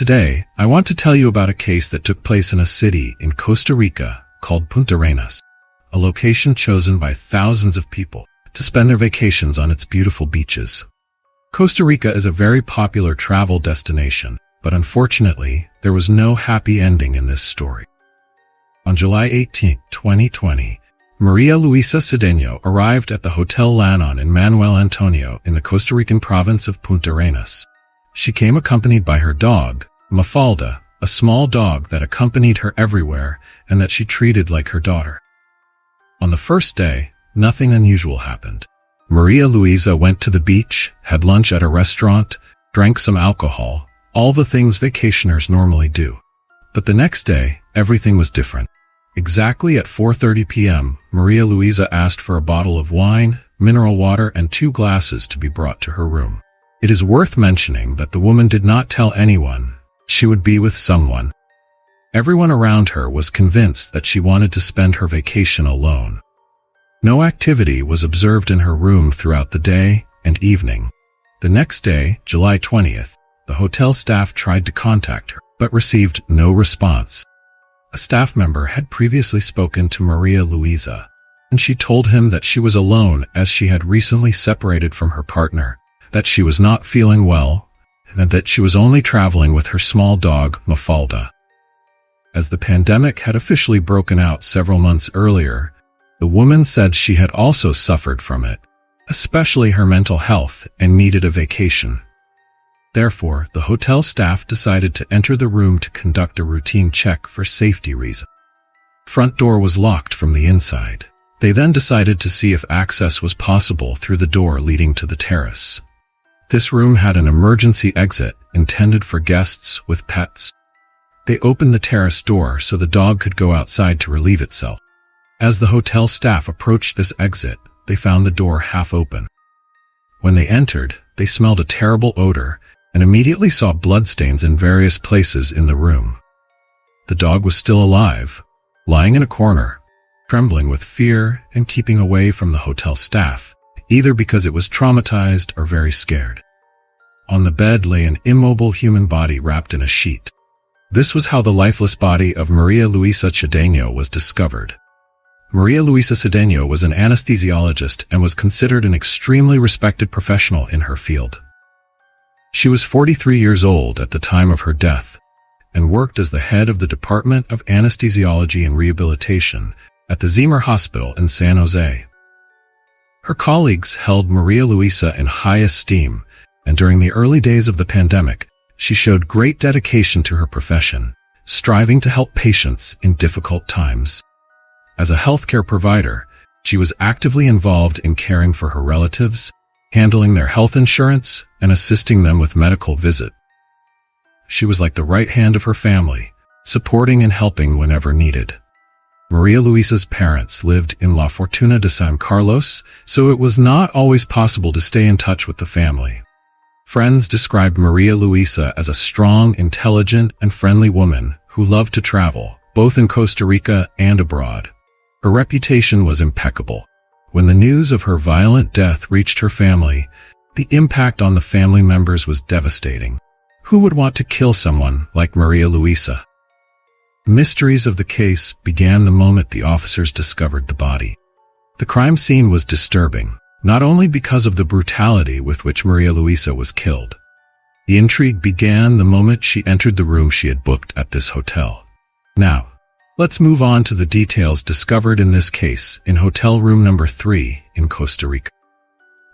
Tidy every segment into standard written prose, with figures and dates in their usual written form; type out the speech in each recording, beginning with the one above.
Today, I want to tell you about a case that took place in a city in Costa Rica called Punta Arenas, a location chosen by thousands of people to spend their vacations on its beautiful beaches. Costa Rica is a very popular travel destination, but unfortunately, there was no happy ending in this story. On July 18, 2020, Maria Luisa Cedeno arrived at the Hotel Lanon in Manuel Antonio in the Costa Rican province of Punta Arenas. She came accompanied by her dog, Mafalda, a small dog that accompanied her everywhere and that she treated like her daughter. On the first day, nothing unusual happened. Maria Luisa went to the beach, had lunch at a restaurant, drank some alcohol, all the things vacationers normally do. But the next day, everything was different. Exactly at 4:30 p.m., Maria Luisa asked for a bottle of wine, mineral water, and 2 glasses to be brought to her room. It is worth mentioning that the woman did not tell anyone she would be with someone. Everyone around her was convinced that she wanted to spend her vacation alone. No activity was observed in her room throughout the day and evening. The next day, July 20th, the hotel staff tried to contact her, but received no response. A staff member had previously spoken to Maria Luisa, and she told him that she was alone as she had recently separated from her partner, that she was not feeling well, and that she was only traveling with her small dog, Mafalda. As the pandemic had officially broken out several months earlier, the woman said she had also suffered from it, especially her mental health, and needed a vacation. Therefore, the hotel staff decided to enter the room to conduct a routine check for safety reasons. Front door was locked from the inside. They then decided to see if access was possible through the door leading to the terrace. This room had an emergency exit intended for guests with pets. They opened the terrace door so the dog could go outside to relieve itself. As the hotel staff approached this exit, they found the door half open. When they entered, they smelled a terrible odor and immediately saw bloodstains in various places in the room. The dog was still alive, lying in a corner, trembling with fear and keeping away from the hotel staff, either because it was traumatized or very scared. On the bed lay an immobile human body wrapped in a sheet. This was how the lifeless body of Maria Luisa Cedeno was discovered. Maria Luisa Cedeno was an anesthesiologist and was considered an extremely respected professional in her field. She was 43 years old at the time of her death and worked as the head of the Department of Anesthesiology and Rehabilitation at the Zimmer Hospital in San Jose. Her colleagues held Maria Luisa in high esteem, and during the early days of the pandemic, she showed great dedication to her profession, striving to help patients in difficult times. As a healthcare provider, she was actively involved in caring for her relatives, handling their health insurance, and assisting them with medical visits. She was like the right hand of her family, supporting and helping whenever needed. Maria Luisa's parents lived in La Fortuna de San Carlos, so it was not always possible to stay in touch with the family. Friends described Maria Luisa as a strong, intelligent, and friendly woman who loved to travel, both in Costa Rica and abroad. Her reputation was impeccable. When the news of her violent death reached her family, the impact on the family members was devastating. Who would want to kill someone like Maria Luisa? Mysteries of the case began the moment the officers discovered the body. The crime scene was disturbing, not only because of the brutality with which Maria Luisa was killed. The intrigue began the moment she entered the room she had booked at this hotel. Now, let's move on to the details discovered in this case in hotel room number 3 in Costa Rica.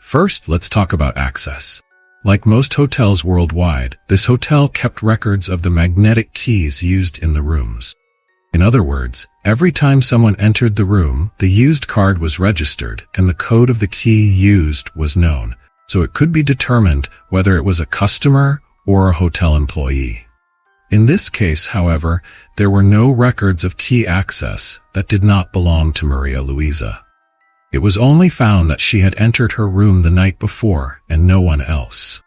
First, let's talk about access. Like most hotels worldwide, this hotel kept records of the magnetic keys used in the rooms. In other words, every time someone entered the room, the used card was registered and the code of the key used was known, so it could be determined whether it was a customer or a hotel employee. In this case, however, there were no records of key access that did not belong to Maria Luisa. It was only found that she had entered her room the night before and no one else.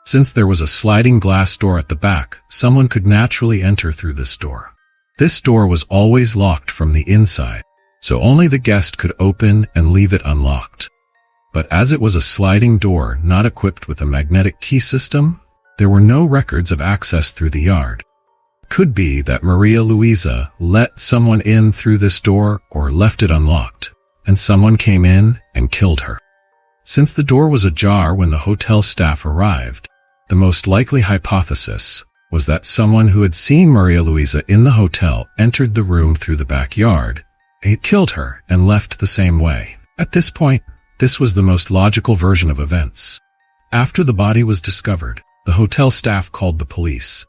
Since there was a sliding glass door at the back, someone could naturally enter through this door. This door was always locked from the inside, so only the guest could open and leave it unlocked. But as it was a sliding door not equipped with a magnetic key system, there were no records of access through the yard. Could be that Maria Luisa let someone in through this door or left it unlocked, and someone came in and killed her. Since the door was ajar when the hotel staff arrived, the most likely hypothesis was that someone who had seen Maria Luisa in the hotel entered the room through the backyard, killed her, and left the same way. At this point, this was the most logical version of events. After the body was discovered, the hotel staff called the police.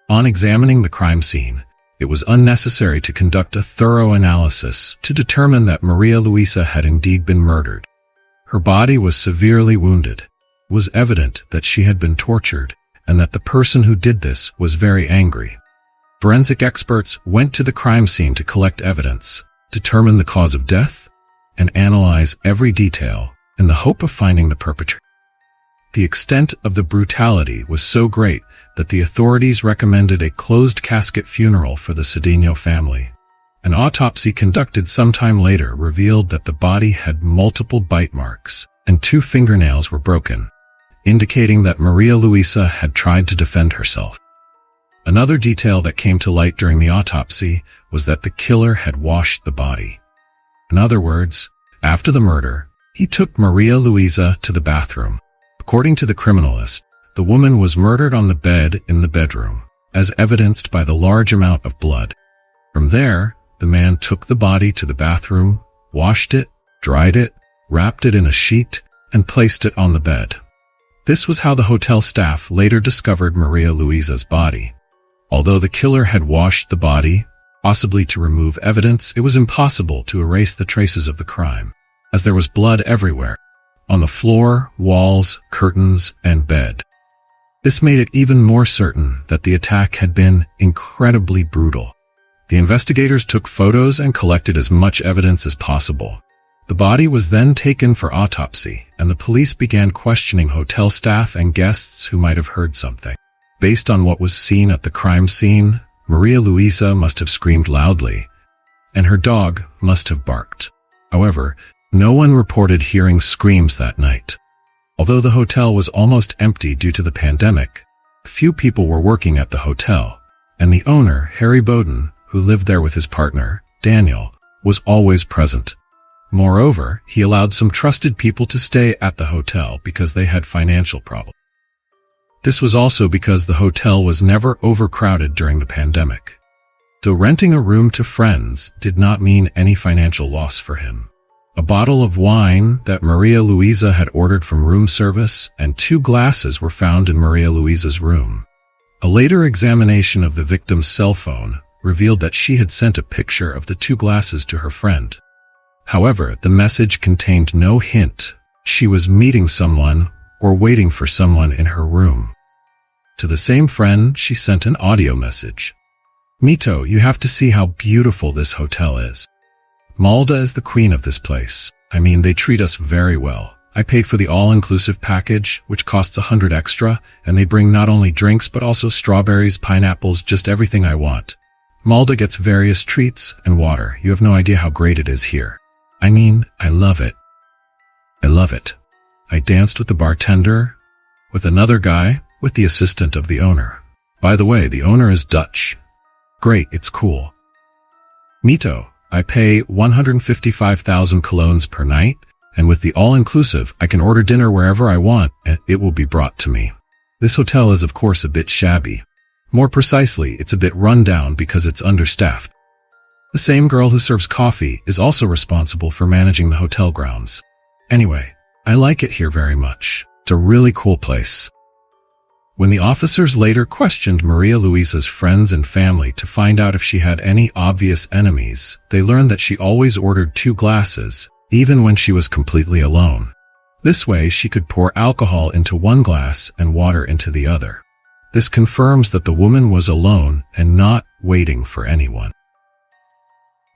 On examining the crime scene, it was unnecessary to conduct a thorough analysis to determine that Maria Luisa had indeed been murdered. Her body was severely wounded. It was evident that she had been tortured and that the person who did this was very angry. Forensic experts went to the crime scene to collect evidence, determine the cause of death, and analyze every detail in the hope of finding the perpetrator. The extent of the brutality was so great that the authorities recommended a closed-casket funeral for the Cedeno family. An autopsy conducted sometime later revealed that the body had multiple bite marks and 2 fingernails were broken, indicating that Maria Luisa had tried to defend herself. Another detail that came to light during the autopsy was that the killer had washed the body. In other words, after the murder, he took Maria Luisa to the bathroom. According to the criminalist, the woman was murdered on the bed in the bedroom, as evidenced by the large amount of blood. From there, the man took the body to the bathroom, washed it, dried it, wrapped it in a sheet, and placed it on the bed. This was how the hotel staff later discovered Maria Luisa's body. Although the killer had washed the body, possibly to remove evidence, it was impossible to erase the traces of the crime, as there was blood everywhere, on the floor, walls, curtains, and bed. This made it even more certain that the attack had been incredibly brutal. The investigators took photos and collected as much evidence as possible. The body was then taken for autopsy, and the police began questioning hotel staff and guests who might have heard something. Based on what was seen at the crime scene, Maria Luisa must have screamed loudly, and her dog must have barked. However, no one reported hearing screams that night. Although the hotel was almost empty due to the pandemic, few people were working at the hotel, and the owner, Harry Bowden, who lived there with his partner, Daniel, was always present. Moreover, he allowed some trusted people to stay at the hotel because they had financial problems. This was also because the hotel was never overcrowded during the pandemic. So renting a room to friends did not mean any financial loss for him. A bottle of wine that Maria Luisa had ordered from room service and 2 glasses were found in Maria Luisa's room. A later examination of the victim's cell phone revealed that she had sent a picture of the 2 glasses to her friend. However, the message contained no hint she was meeting someone or waiting for someone in her room. To the same friend, she sent an audio message. "Mito, you have to see how beautiful this hotel is. Malda is the queen of this place. I mean, they treat us very well. I paid for the all-inclusive package, which costs 100 extra, and they bring not only drinks but also strawberries, pineapples, just everything I want. Malda gets various treats and water. You have no idea how great it is here. I mean, I love it. I love it. I danced with the bartender, with another guy, with the assistant of the owner. By the way, the owner is Dutch. Great, it's cool. Mito, I pay 155,000 colognes per night, and with the all-inclusive, I can order dinner wherever I want, and it will be brought to me. This hotel is of course a bit shabby. More precisely, it's a bit run down because it's understaffed. The same girl who serves coffee is also responsible for managing the hotel grounds. Anyway, I like it here very much. It's a really cool place." When the officers later questioned Maria Luisa's friends and family to find out if she had any obvious enemies, they learned that she always ordered 2 glasses, even when she was completely alone. This way, she could pour alcohol into one glass and water into the other. This confirms that the woman was alone and not waiting for anyone.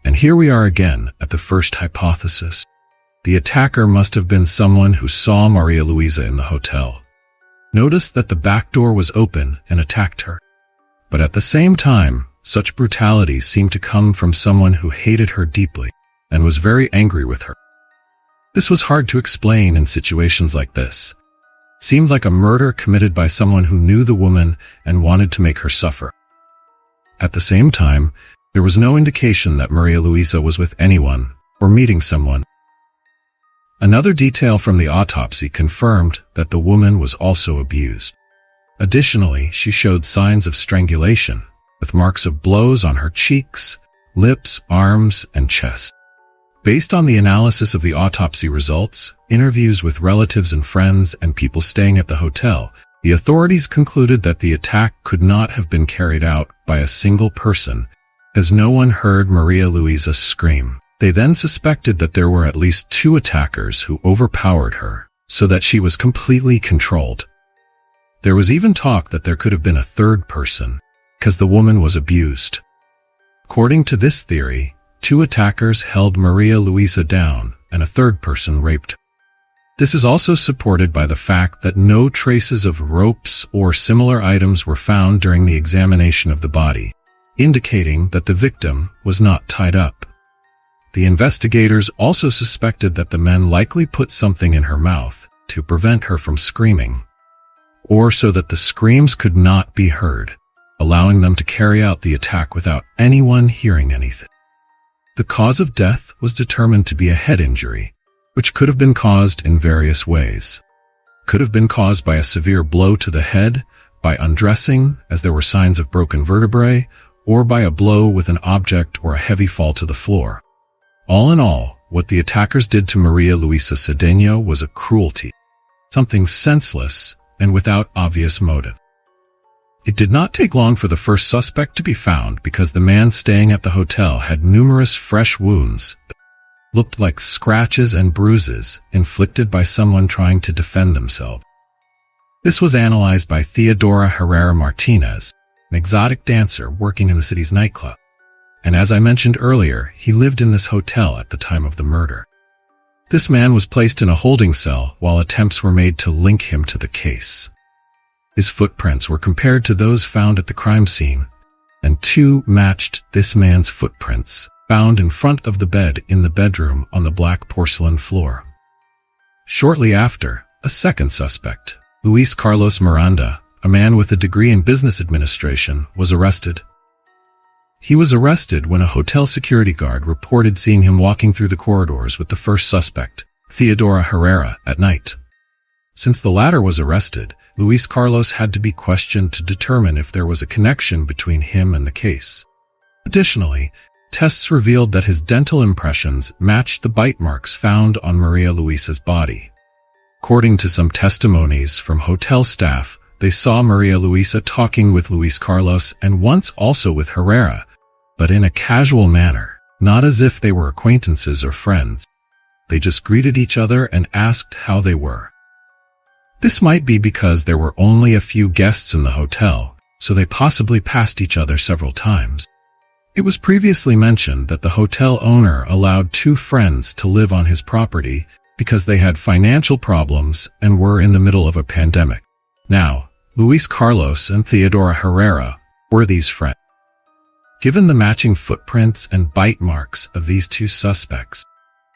And here we are again at the first hypothesis. The attacker must have been someone who saw Maria Luisa in the hotel, noticed that the back door was open, and attacked her. But at the same time, such brutality seemed to come from someone who hated her deeply and was very angry with her. This was hard to explain in situations like this. seemed like a murder committed by someone who knew the woman and wanted to make her suffer. At the same time, there was no indication that Maria Luisa was with anyone or meeting someone. Another detail from the autopsy confirmed that the woman was also abused. Additionally, she showed signs of strangulation, with marks of blows on her cheeks, lips, arms, and chest. Based on the analysis of the autopsy results, interviews with relatives and friends, and people staying at the hotel, the authorities concluded that the attack could not have been carried out by a single person, as no one heard Maria Luisa scream. They then suspected that there were at least 2 attackers who overpowered her, so that she was completely controlled. There was even talk that there could have been a third person, because the woman was abused. According to this theory, 2 attackers held Maria Luisa down, and a third person raped her. This is also supported by the fact that no traces of ropes or similar items were found during the examination of the body, indicating that the victim was not tied up. The investigators also suspected that the men likely put something in her mouth to prevent her from screaming, or so that the screams could not be heard, allowing them to carry out the attack without anyone hearing anything. The cause of death was determined to be a head injury, which could have been caused in various ways. Could have been caused by a severe blow to the head, by undressing, as there were signs of broken vertebrae, or by a blow with an object or a heavy fall to the floor. All in all, what the attackers did to Maria Luisa Cedeno was a cruelty, something senseless and without obvious motive. It did not take long for the first suspect to be found because the man staying at the hotel had numerous fresh wounds that looked like scratches and bruises inflicted by someone trying to defend themselves. This was analyzed by Theodora Herrera Martinez, an exotic dancer working in the city's nightclub. And as I mentioned earlier, he lived in this hotel at the time of the murder. This man was placed in a holding cell while attempts were made to link him to the case. His footprints were compared to those found at the crime scene, and 2 matched this man's footprints, found in front of the bed in the bedroom on the black porcelain floor. Shortly after, a second suspect, Luis Carlos Miranda, a man with a degree in business administration, was arrested. He was arrested when a hotel security guard reported seeing him walking through the corridors with the first suspect, Theodora Herrera, at night. Since the latter was arrested, Luis Carlos had to be questioned to determine if there was a connection between him and the case. Additionally, tests revealed that his dental impressions matched the bite marks found on Maria Luisa's body. According to some testimonies from hotel staff, they saw Maria Luisa talking with Luis Carlos and once also with Herrera, but in a casual manner, not as if they were acquaintances or friends. They just greeted each other and asked how they were. This might be because there were only a few guests in the hotel, so they possibly passed each other several times. It was previously mentioned that the hotel owner allowed 2 friends to live on his property because they had financial problems and were in the middle of a pandemic. Now, Luis Carlos and Theodora Herrera were these friends. Given the matching footprints and bite marks of these 2 suspects,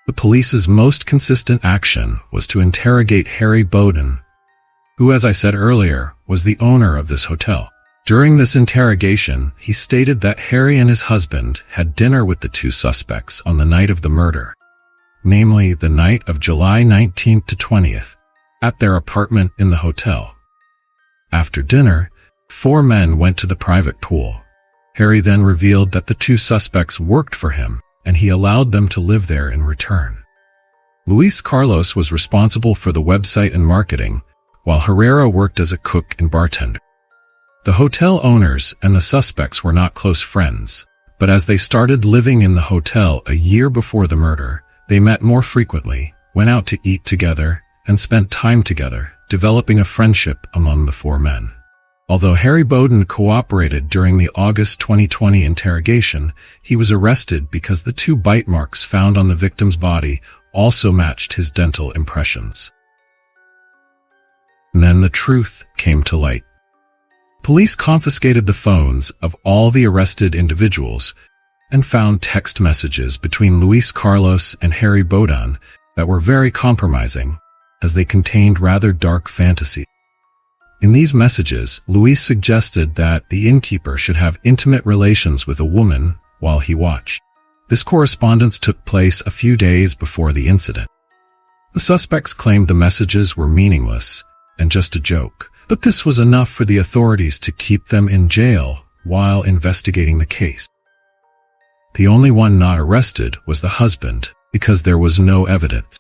the police's most consistent action was to interrogate Harry Bowden, who, as I said earlier, was the owner of this hotel. During this interrogation, he stated that Harry and his husband had dinner with the 2 suspects on the night of the murder, namely the night of July 19th to 20th, at their apartment in the hotel. After dinner, 4 men went to the private pool. Harry then revealed that the 2 suspects worked for him, and he allowed them to live there in return. Luis Carlos was responsible for the website and marketing, while Herrera worked as a cook and bartender. The hotel owners and the suspects were not close friends, but as they started living in the hotel a year before the murder, they met more frequently, went out to eat together, and spent time together, developing a friendship among the 4 men. Although Harry Bowden cooperated during the August 2020 interrogation, he was arrested because the 2 bite marks found on the victim's body also matched his dental impressions. And then the truth came to light. Police confiscated the phones of all the arrested individuals and found text messages between Luis Carlos and Harry Bowden that were very compromising, as they contained rather dark fantasy. In these messages, Luis suggested that the innkeeper should have intimate relations with a woman while he watched. This correspondence took place a few days before the incident. The suspects claimed the messages were meaningless and just a joke, but this was enough for the authorities to keep them in jail while investigating the case. The only one not arrested was the husband, because there was no evidence.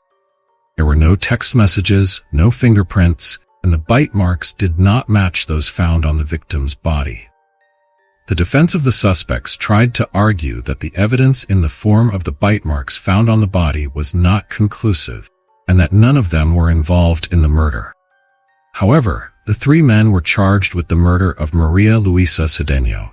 There were no text messages, no fingerprints, and the bite marks did not match those found on the victim's body. The defense of the suspects tried to argue that the evidence in the form of the bite marks found on the body was not conclusive, and that none of them were involved in the murder. However, the three men were charged with the murder of Maria Luisa Cedeno.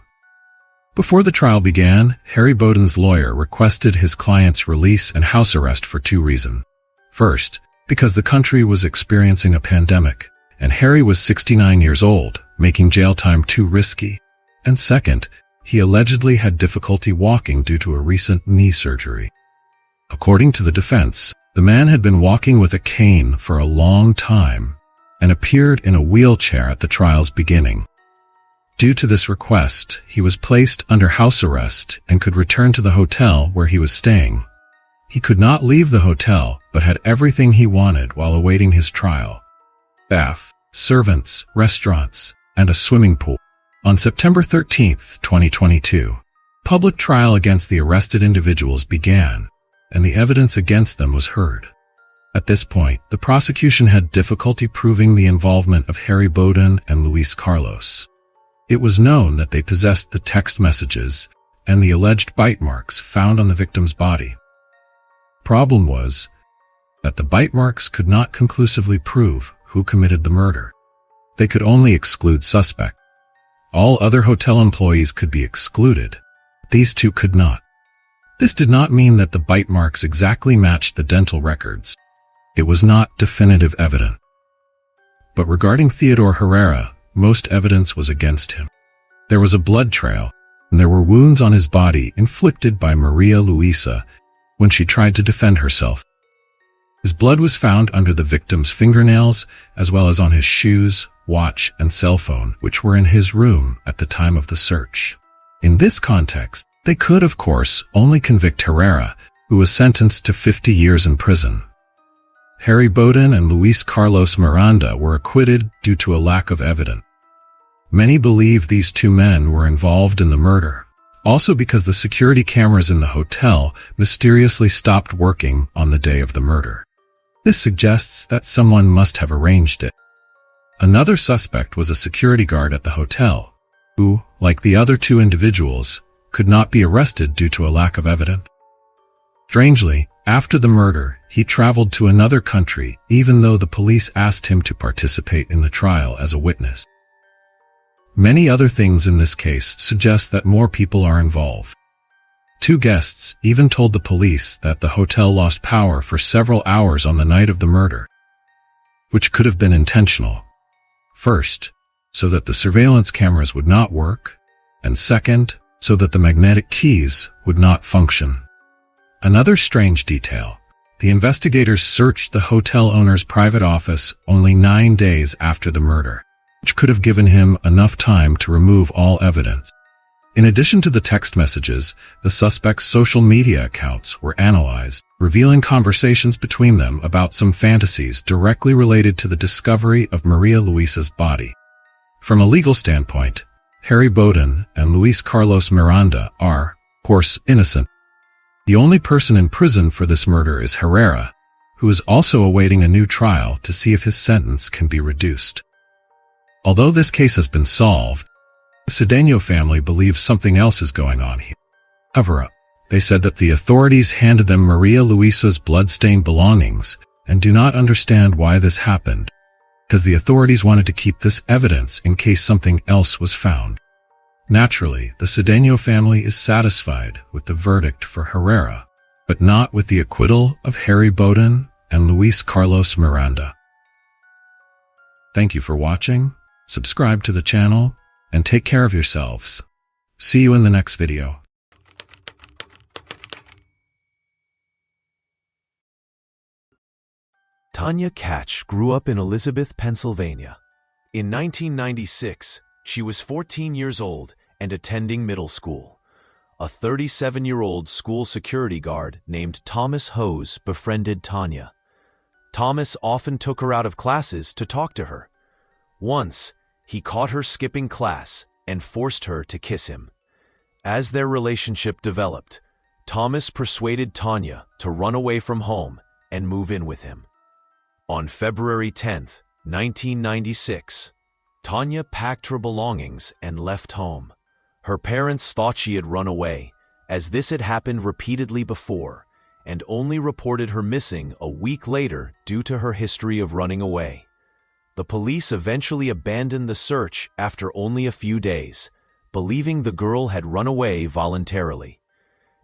Before the trial began, Harry Bowden's lawyer requested his client's release and house arrest for two reasons. First, because the country was experiencing a pandemic, and Harry was 69 years old, making jail time too risky. And second, he allegedly had difficulty walking due to a recent knee surgery. According to the defense, the man had been walking with a cane for a long time and appeared in a wheelchair at the trial's beginning. Due to this request, he was placed under house arrest and could return to the hotel where he was staying. He could not leave the hotel, but had everything he wanted while awaiting his trial: bath, servants, restaurants, and a swimming pool. On September 13, 2022, public trial against the arrested individuals began, and the evidence against them was heard. At this point, the prosecution had difficulty proving the involvement of Harry Bowden and Luis Carlos. It was known that they possessed the text messages and the alleged bite marks found on the victim's body. Problem was that the bite marks could not conclusively prove who committed the murder. They could only exclude suspects. All other hotel employees could be excluded. These two could not. This did not mean that the bite marks exactly matched the dental records. It was not definitive evidence. But regarding Theodore Herrera, most evidence was against him. There was a blood trail, and there were wounds on his body inflicted by Maria Luisa when she tried to defend herself. His blood was found under the victim's fingernails, as well as on his shoes, watch, and cell phone, which were in his room at the time of the search. In this context, they could, of course, only convict Herrera, who was sentenced to 50 years in prison. Harry Bowden and Luis Carlos Miranda were acquitted due to a lack of evidence. Many believe these two men were involved in the murder, also because the security cameras in the hotel mysteriously stopped working on the day of the murder. This suggests that someone must have arranged it. Another suspect was a security guard at the hotel, who, like the other two individuals, could not be arrested due to a lack of evidence. Strangely, after the murder, he traveled to another country, even though the police asked him to participate in the trial as a witness. Many other things in this case suggest that more people are involved. Two guests even told the police that the hotel lost power for several hours on the night of the murder, which could have been intentional. First, so that the surveillance cameras would not work, and second, so that the magnetic keys would not function. Another strange detail: the investigators searched the hotel owner's private office only 9 days after the murder, which could have given him enough time to remove all evidence. In addition to the text messages, the suspects' social media accounts were analyzed, revealing conversations between them about some fantasies directly related to the discovery of Maria Luisa's body. From a legal standpoint, Harry Bowden and Luis Carlos Miranda are, of course, innocent. The only person in prison for this murder is Herrera, who is also awaiting a new trial to see if his sentence can be reduced. Although this case has been solved, the Cedeno family believes something else is going on here. Cover-up. They said that the authorities handed them Maria Luisa's blood-stained belongings and do not understand why this happened, because the authorities wanted to keep this evidence in case something else was found. Naturally, the Cedeno family is satisfied with the verdict for Herrera, but not with the acquittal of Harry Bowden and Luis Carlos Miranda. Thank you for watching. Subscribe to the channel, and take care of yourselves. See you in the next video. Tanya Catch grew up in Elizabeth, Pennsylvania. In 1996, she was 14 years old and attending middle school. A 37-year-old school security guard named Thomas Hose befriended Tanya. Thomas often took her out of classes to talk to her. Once, he caught her skipping class and forced her to kiss him. As their relationship developed, Thomas persuaded Tanya to run away from home and move in with him. On February 10, 1996, Tanya packed her belongings and left home. Her parents thought she had run away, as this had happened repeatedly before, and only reported her missing a week later due to her history of running away. The police eventually abandoned the search after only a few days, believing the girl had run away voluntarily.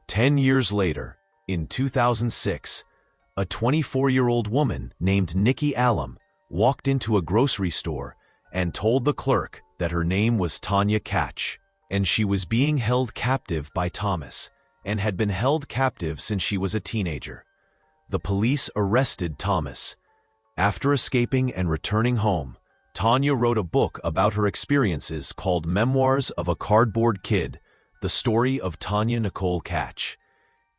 10 years later, in 2006, a 24-year-old woman named Nikki Allen walked into a grocery store and told the clerk that her name was Tanya Catch, and she was being held captive by Thomas, and had been held captive since she was a teenager. The police arrested Thomas. After escaping and returning home, Tanya wrote a book about her experiences called Memoirs of a Cardboard Kid, the story of Tanya Nicole Catch.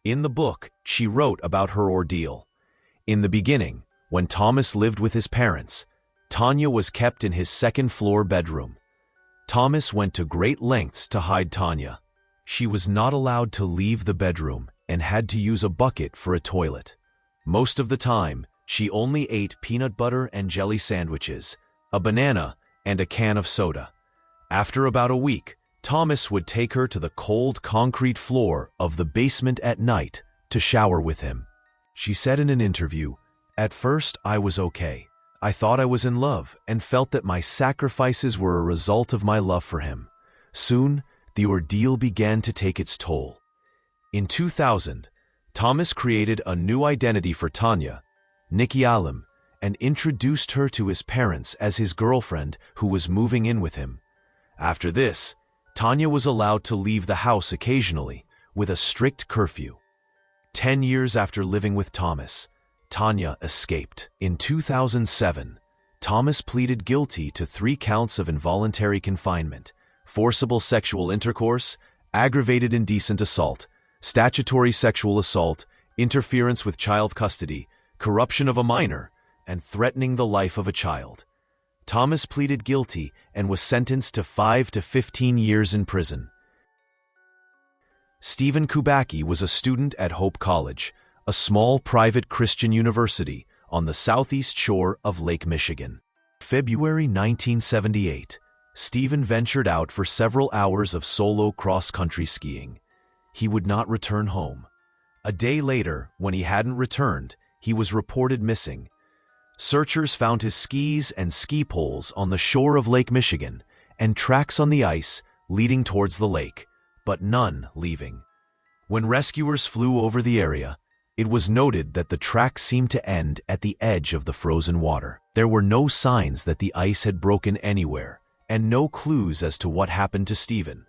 In the book, she wrote about her ordeal. In the beginning, when Thomas lived with his parents, Tanya was kept in his second-floor bedroom. Thomas went to great lengths to hide Tanya. She was not allowed to leave the bedroom and had to use a bucket for a toilet. Most of the time, she only ate peanut butter and jelly sandwiches, a banana, and a can of soda. After about a week, Thomas would take her to the cold concrete floor of the basement at night to shower with him. She said in an interview, "At first, I was okay. I thought I was in love and felt that my sacrifices were a result of my love for him. Soon, the ordeal began to take its toll." In 2000, Thomas created a new identity for Tanya, Nikki Allen, and introduced her to his parents as his girlfriend who was moving in with him. After this, Tanya was allowed to leave the house occasionally with a strict curfew. 10 years after living with Thomas, Tanya escaped. In 2007, Thomas pleaded guilty to 3 counts of involuntary confinement, forcible sexual intercourse, aggravated indecent assault, statutory sexual assault, interference with child custody, corruption of a minor, and threatening the life of a child. Thomas pleaded guilty and was sentenced to 5 to 15 years in prison. Stephen Kubacki was a student at Hope College, a small private Christian university on the southeast shore of Lake Michigan. February 1978, Stephen ventured out for several hours of solo cross-country skiing. He would not return home. A day later, when he hadn't returned, he was reported missing. Searchers found his skis and ski poles on the shore of Lake Michigan and tracks on the ice leading towards the lake, but none leaving. When rescuers flew over the area, it was noted that the tracks seemed to end at the edge of the frozen water. There were no signs that the ice had broken anywhere, and no clues as to what happened to Stephen.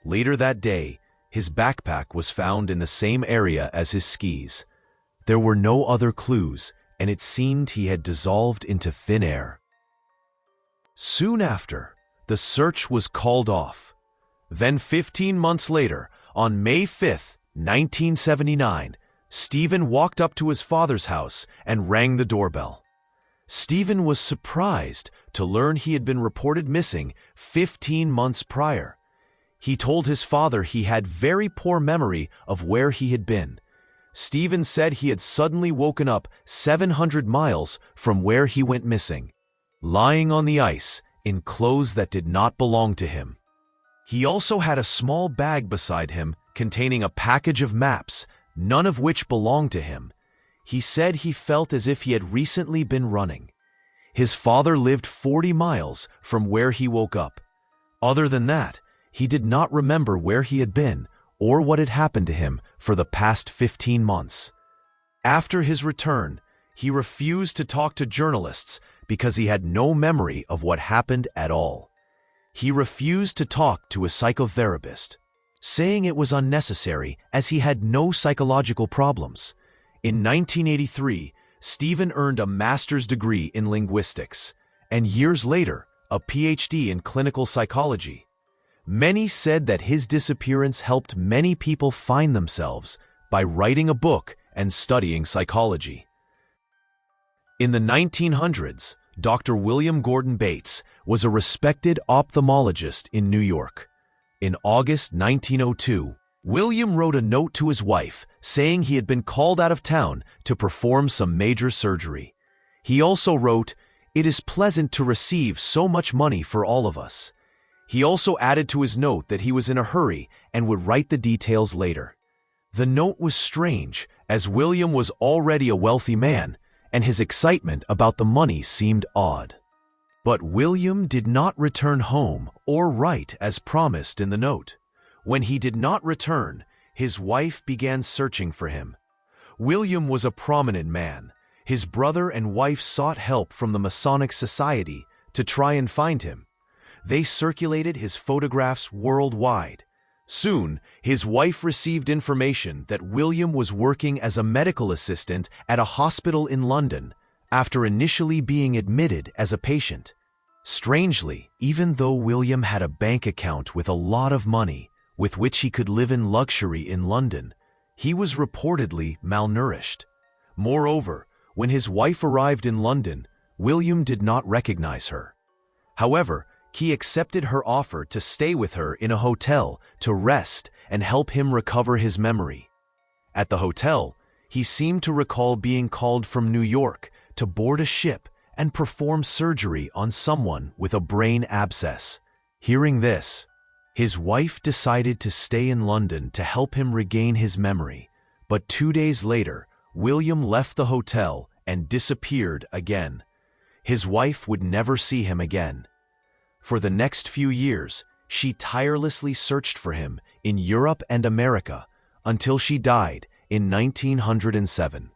Later that day, his backpack was found in the same area as his skis. There were no other clues, and it seemed he had dissolved into thin air. Soon after, the search was called off. Then 15 months later, on May 5, 1979, Stephen walked up to his father's house and rang the doorbell. Stephen was surprised to learn he had been reported missing 15 months prior. He told his father he had very poor memory of where he had been. Stephen said he had suddenly woken up 700 miles from where he went missing, lying on the ice in clothes that did not belong to him. He also had a small bag beside him containing a package of maps, none of which belonged to him. He said he felt as if he had recently been running. His father lived 40 miles from where he woke up. Other than that, he did not remember where he had been or what had happened to him for the past 15 months. After his return, he refused to talk to journalists because he had no memory of what happened at all. He refused to talk to a psychotherapist, saying it was unnecessary as he had no psychological problems. In 1983, Stephen earned a master's degree in linguistics, and years later, a PhD in clinical psychology. Many said that his disappearance helped many people find themselves by writing a book and studying psychology. In the 1900s, Dr. William Gordon Bates was a respected ophthalmologist in New York. In August 1902, William wrote a note to his wife saying he had been called out of town to perform some major surgery. He also wrote, "It is pleasant to receive so much money for all of us." He also added to his note that he was in a hurry and would write the details later. The note was strange, as William was already a wealthy man, and his excitement about the money seemed odd. But William did not return home or write as promised in the note. When he did not return, his wife began searching for him. William was a prominent man. His brother and wife sought help from the Masonic Society to try and find him. They circulated his photographs worldwide. Soon, his wife received information that William was working as a medical assistant at a hospital in London after initially being admitted as a patient. Strangely, even though William had a bank account with a lot of money with which he could live in luxury in London, he was reportedly malnourished. Moreover, when his wife arrived in London, William did not recognize her. However, he accepted her offer to stay with her in a hotel to rest and help him recover his memory. At the hotel, he seemed to recall being called from New York to board a ship and perform surgery on someone with a brain abscess. Hearing this, his wife decided to stay in London to help him regain his memory, but 2 days later, William left the hotel and disappeared again. His wife would never see him again. For the next few years, she tirelessly searched for him in Europe and America until she died in 1907.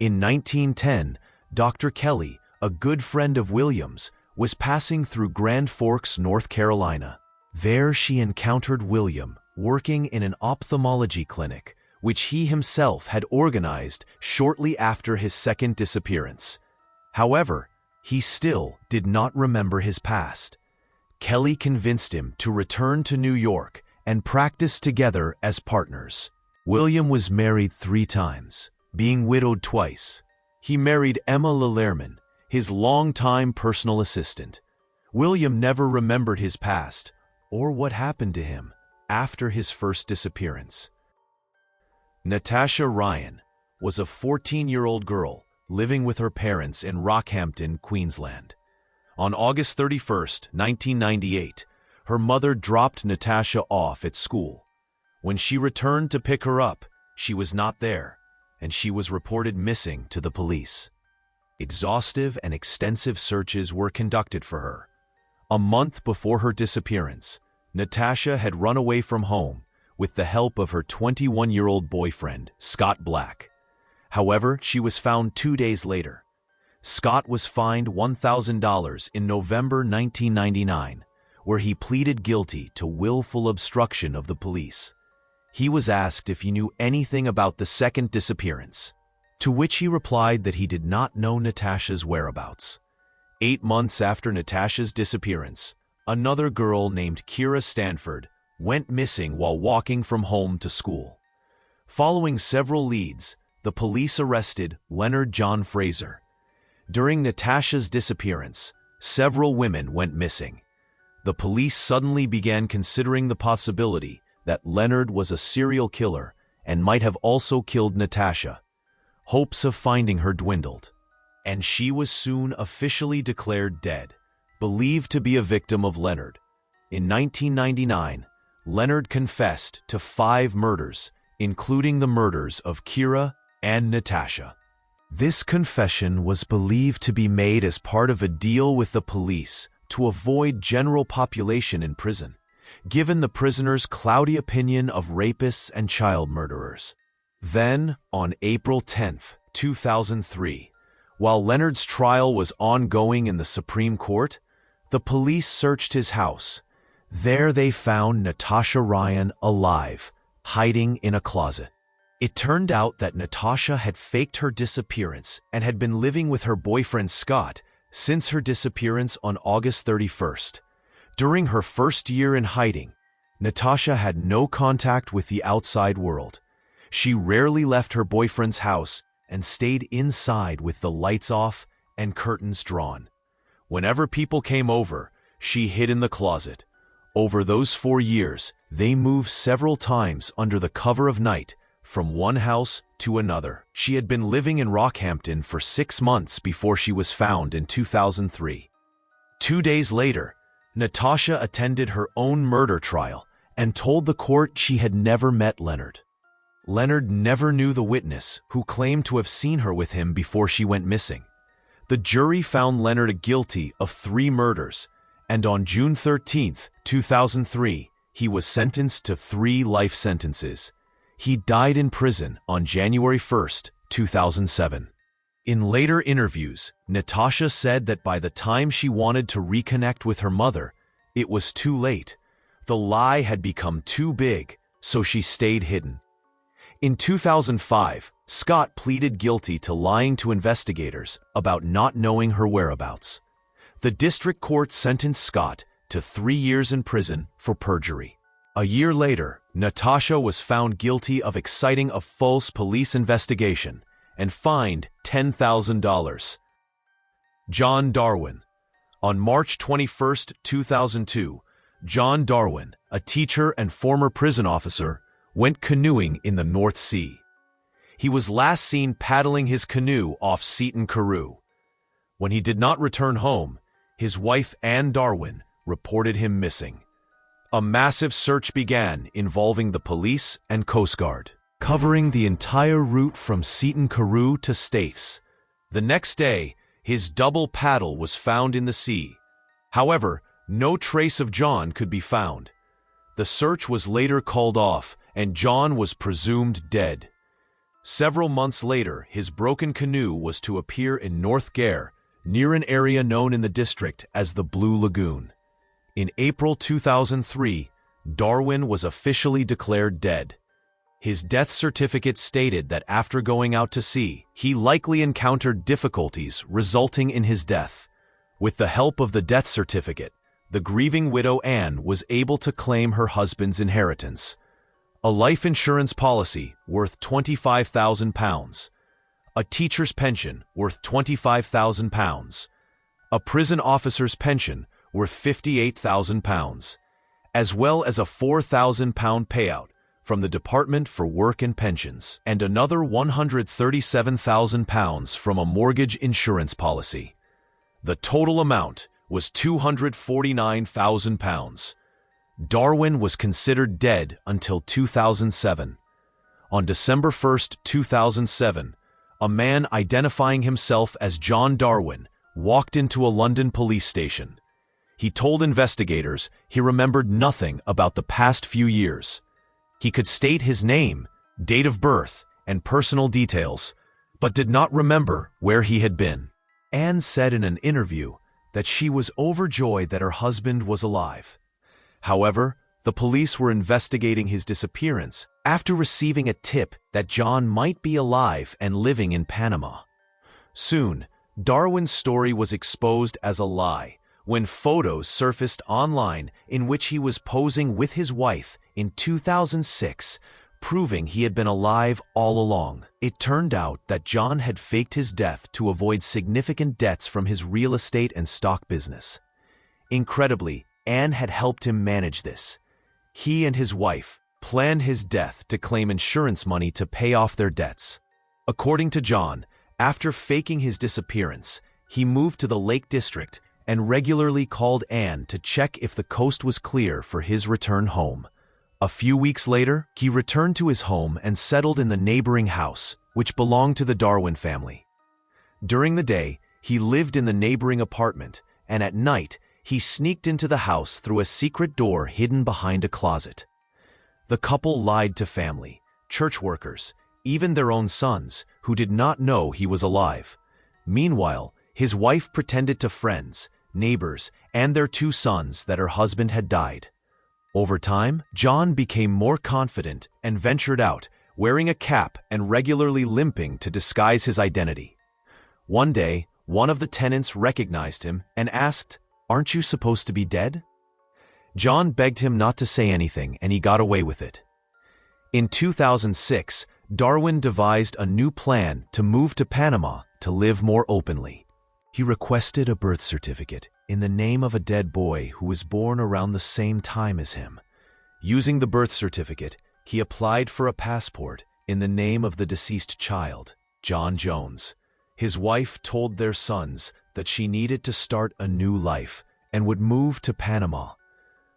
In 1910, Dr. Kelly, a good friend of William's, was passing through Grand Forks, North Carolina. There she encountered William working in an ophthalmology clinic, which he himself had organized shortly after his second disappearance. However, he still did not remember his past. Kelly convinced him to return to New York and practice together as partners. William was married 3 times, being widowed twice. He married Emma Lillerman, his longtime personal assistant. William never remembered his past or what happened to him after his first disappearance. Natasha Ryan was a 14-year-old girl living with her parents in Rockhampton, Queensland. On August 31, 1998, her mother dropped Natasha off at school. When she returned to pick her up, she was not there, and she was reported missing to the police. Exhaustive and extensive searches were conducted for her. A month before her disappearance, Natasha had run away from home with the help of her 21-year-old boyfriend, Scott Black. However, she was found 2 days later. Scott was fined $1,000 in November 1999, where he pleaded guilty to willful obstruction of the police. He was asked if he knew anything about the second disappearance, to which he replied that he did not know Natasha's whereabouts. 8 months after Natasha's disappearance, another girl named Kira Stanford went missing while walking from home to school. Following several leads, the police arrested Leonard John Fraser. During Natasha's disappearance, several women went missing. The police suddenly began considering the possibility that Leonard was a serial killer and might have also killed Natasha. Hopes of finding her dwindled, and she was soon officially declared dead, believed to be a victim of Leonard. In 1999, Leonard confessed to 5 murders, including the murders of Kira and Natasha. This confession was believed to be made as part of a deal with the police to avoid general population in prison, given the prisoners' cloudy opinion of rapists and child murderers. Then, on April 10, 2003, while Leonard's trial was ongoing in the Supreme Court, the police searched his house. There they found Natasha Ryan alive, hiding in a closet. It turned out that Natasha had faked her disappearance and had been living with her boyfriend Scott since her disappearance on August 31st. During her first year in hiding, Natasha had no contact with the outside world. She rarely left her boyfriend's house and stayed inside with the lights off and curtains drawn. Whenever people came over, she hid in the closet. Over those 4 years, they moved several times under the cover of night from one house to another. She had been living in Rockhampton for 6 months before she was found in 2003. 2 days later, Natasha attended her own murder trial and told the court she had never met Leonard. Leonard never knew the witness who claimed to have seen her with him before she went missing. The jury found Leonard guilty of 3 murders, and on June 13, 2003, he was sentenced to 3 life sentences. He died in prison on January 1, 2007. In later interviews, Natasha said that by the time she wanted to reconnect with her mother, it was too late. The lie had become too big, so she stayed hidden. In 2005, Scott pleaded guilty to lying to investigators about not knowing her whereabouts. The district court sentenced Scott to 3 years in prison for perjury. A year later, Natasha was found guilty of exciting a false police investigation and fined $10,000. John Darwin. On March 21, 2002, John Darwin, a teacher and former prison officer, went canoeing in the North Sea. He was last seen paddling his canoe off Seaton Carew. When he did not return home, his wife Anne Darwin reported him missing. A massive search began involving the police and Coast Guard, covering the entire route from Seaton Carew to Staithes. The next day, his double paddle was found in the sea. However, no trace of John could be found. The search was later called off, and John was presumed dead. Several months later, his broken canoe was to appear in North Gare, near an area known in the district as the Blue Lagoon. In April 2003, Darwin was officially declared dead. His death certificate stated that after going out to sea, he likely encountered difficulties resulting in his death. With the help of the death certificate, the grieving widow Anne was able to claim her husband's inheritance. A life insurance policy worth £25,000, a teacher's pension worth £25,000, a prison officer's pension worth £58,000, as well as a £4,000 payout from the Department for Work and Pensions, and another £137,000 from a mortgage insurance policy. The total amount was £249,000. Darwin was considered dead until 2007. On December 1, 2007, a man identifying himself as John Darwin walked into a London police station. He told investigators he remembered nothing about the past few years. He could state his name, date of birth, and personal details, but did not remember where he had been. Anne said in an interview that she was overjoyed that her husband was alive. However, the police were investigating his disappearance after receiving a tip that John might be alive and living in Panama. Soon, Darwin's story was exposed as a lie when photos surfaced online in which he was posing with his wife in 2006, proving he had been alive all along. It turned out that John had faked his death to avoid significant debts from his real estate and stock business. Incredibly, Anne had helped him manage this. He and his wife planned his death to claim insurance money to pay off their debts. According to John, after faking his disappearance, he moved to the Lake District and regularly called Anne to check if the coast was clear for his return home. A few weeks later, he returned to his home and settled in the neighboring house, which belonged to the Darwin family. During the day, he lived in the neighboring apartment, and at night, he sneaked into the house through a secret door hidden behind a closet. The couple lied to family, church workers, even their own sons, who did not know he was alive. Meanwhile, his wife pretended to friends, neighbors, and their 2 sons that her husband had died. Over time, John became more confident and ventured out, wearing a cap and regularly limping to disguise his identity. One day, one of the tenants recognized him and asked, "Aren't you supposed to be dead?" John begged him not to say anything, and he got away with it. In 2006, Darwin devised a new plan to move to Panama to live more openly. He requested a birth certificate in the name of a dead boy who was born around the same time as him. Using the birth certificate, he applied for a passport in the name of the deceased child, John Jones. His wife told their sons that she needed to start a new life and would move to Panama.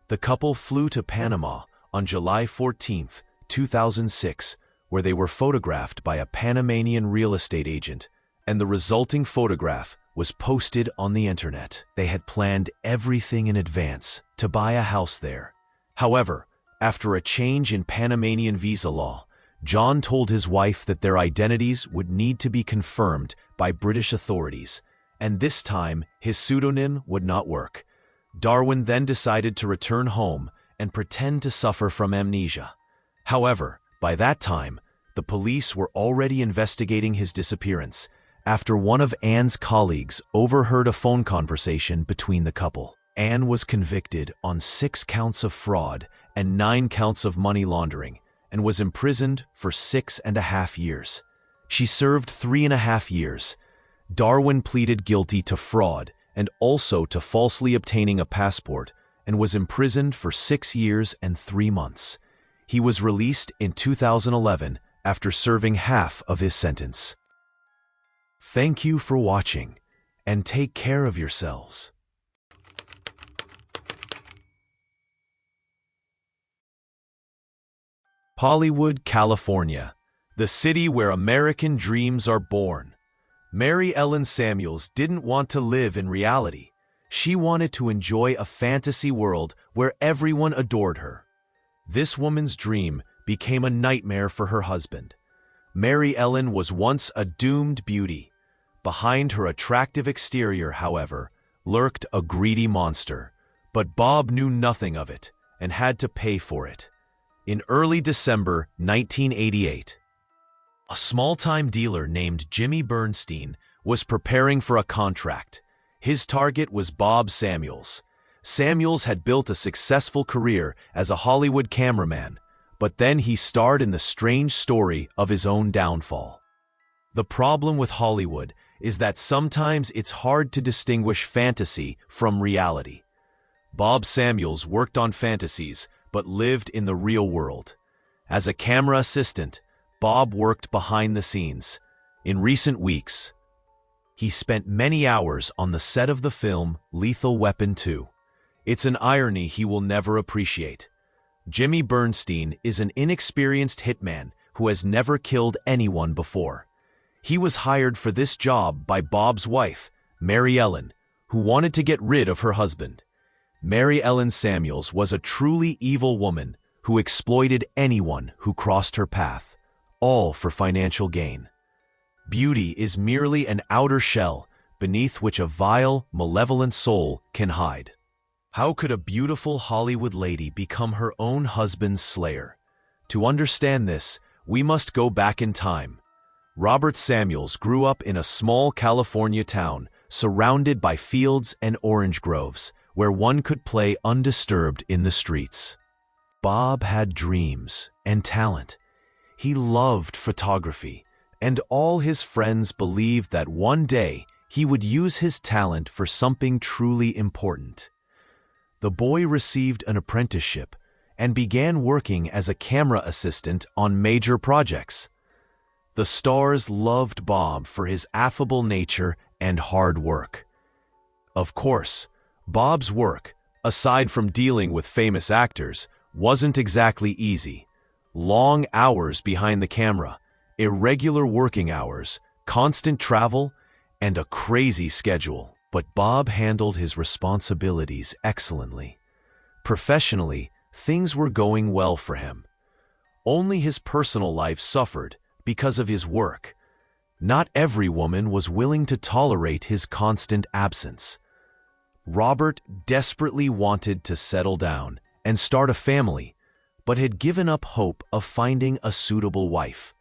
The couple flew to Panama on July 14, 2006, where they were photographed by a Panamanian real estate agent, and the resulting photograph was posted on the internet. They had planned everything in advance to buy a house there. However, after a change in Panamanian visa law, John told his wife that their identities would need to be confirmed by British authorities, and this time his pseudonym would not work. Darwin then decided to return home and pretend to suffer from amnesia. However, by that time, the police were already investigating his disappearance after one of Anne's colleagues overheard a phone conversation between the couple. Anne was convicted on 6 counts of fraud and 9 counts of money laundering and was imprisoned for 6.5 years. She served 3.5 years. Darwin pleaded guilty to fraud and also to falsely obtaining a passport and was imprisoned for 6 years and 3 months. He was released in 2011 after serving half of his sentence. Thank you for watching, and take care of yourselves. Hollywood, California, the city where American dreams are born. Mary Ellen Samuels didn't want to live in reality. She wanted to enjoy a fantasy world where everyone adored her. This woman's dream became a nightmare for her husband. Mary Ellen was once a doomed beauty. Behind her attractive exterior, however, lurked a greedy monster. But Bob knew nothing of it and had to pay for it. In early December 1988, a small-time dealer named Jimmy Bernstein was preparing for a contract. His target was Bob Samuels. Samuels had built a successful career as a Hollywood cameraman, but then he starred in the strange story of his own downfall. The problem with Hollywood is that sometimes it's hard to distinguish fantasy from reality. Bob Samuels worked on fantasies but lived in the real world. As a camera assistant, Bob worked behind the scenes. In recent weeks, he spent many hours on the set of the film Lethal Weapon 2. It's an irony he will never appreciate. Jimmy Bernstein is an inexperienced hitman who has never killed anyone before. He was hired for this job by Bob's wife, Mary Ellen, who wanted to get rid of her husband. Mary Ellen Samuels was a truly evil woman who exploited anyone who crossed her path, all for financial gain. Beauty is merely an outer shell beneath which a vile, malevolent soul can hide. How could a beautiful Hollywood lady become her own husband's slayer? To understand this, we must go back in time. Robert Samuels grew up in a small California town surrounded by fields and orange groves, where one could play undisturbed in the streets. Bob had dreams and talent. He loved photography, and all his friends believed that one day he would use his talent for something truly important. The boy received an apprenticeship and began working as a camera assistant on major projects. The stars loved Bob for his affable nature and hard work. Of course, Bob's work, aside from dealing with famous actors, wasn't exactly easy. Long hours behind the camera, irregular working hours, constant travel, and a crazy schedule. But Bob handled his responsibilities excellently. Professionally, things were going well for him. Only his personal life suffered because of his work. Not every woman was willing to tolerate his constant absence. Robert desperately wanted to settle down and start a family, but had given up hope of finding a suitable wife.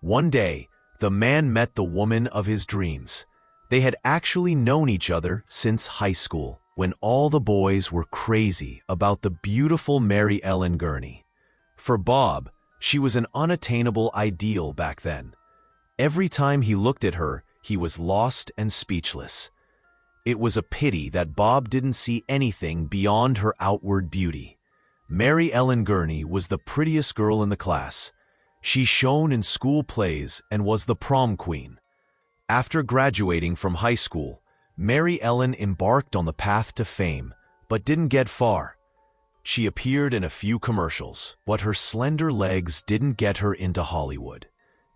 One day, the man met the woman of his dreams. They had actually known each other since high school, when all the boys were crazy about the beautiful Mary Ellen Gurney. For Bob, she was an unattainable ideal back then. Every time he looked at her, he was lost and speechless. It was a pity that Bob didn't see anything beyond her outward beauty. Mary Ellen Gurney was the prettiest girl in the class. She shone in school plays and was the prom queen. After graduating from high school, Mary Ellen embarked on the path to fame, but didn't get far. She appeared in a few commercials, but her slender legs didn't get her into Hollywood.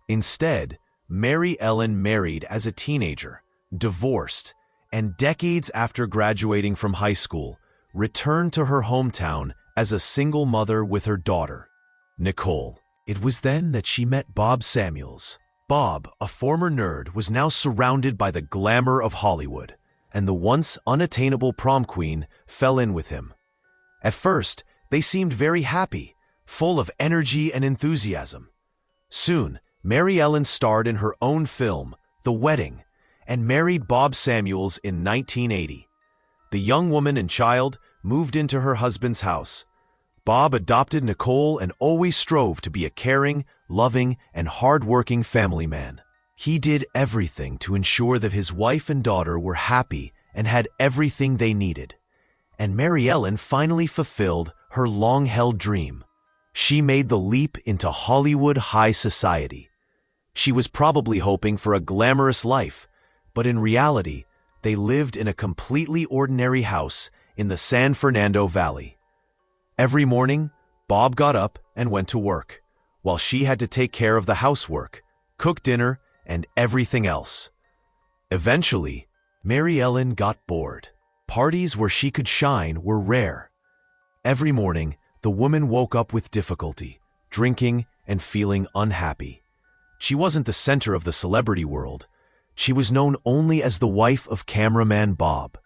Instead, Mary Ellen married as a teenager, divorced, and decades after graduating from high school, returned to her hometown as a single mother with her daughter, Nicole. It was then that she met Bob Samuels. Bob, a former nerd, was now surrounded by the glamour of Hollywood, and the once unattainable prom queen fell in with him. At first, they seemed very happy, full of energy and enthusiasm. Soon, Mary Ellen starred in her own film, The Wedding, and married Bob Samuels in 1980. The young woman and child moved into her husband's house. Bob adopted Nicole and always strove to be a caring, loving, and hard-working family man. He did everything to ensure that his wife and daughter were happy and had everything they needed. And Mary Ellen finally fulfilled her long-held dream. She made the leap into Hollywood high society. She was probably hoping for a glamorous life, but in reality, they lived in a completely ordinary house in the San Fernando Valley. Every morning, Bob got up and went to work, while she had to take care of the housework, cook dinner, and everything else. Eventually, Mary Ellen got bored. Parties where she could shine were rare. Every morning, the woman woke up with difficulty, drinking and feeling unhappy. She wasn't the center of the celebrity world. She was known only as the wife of cameraman Bob,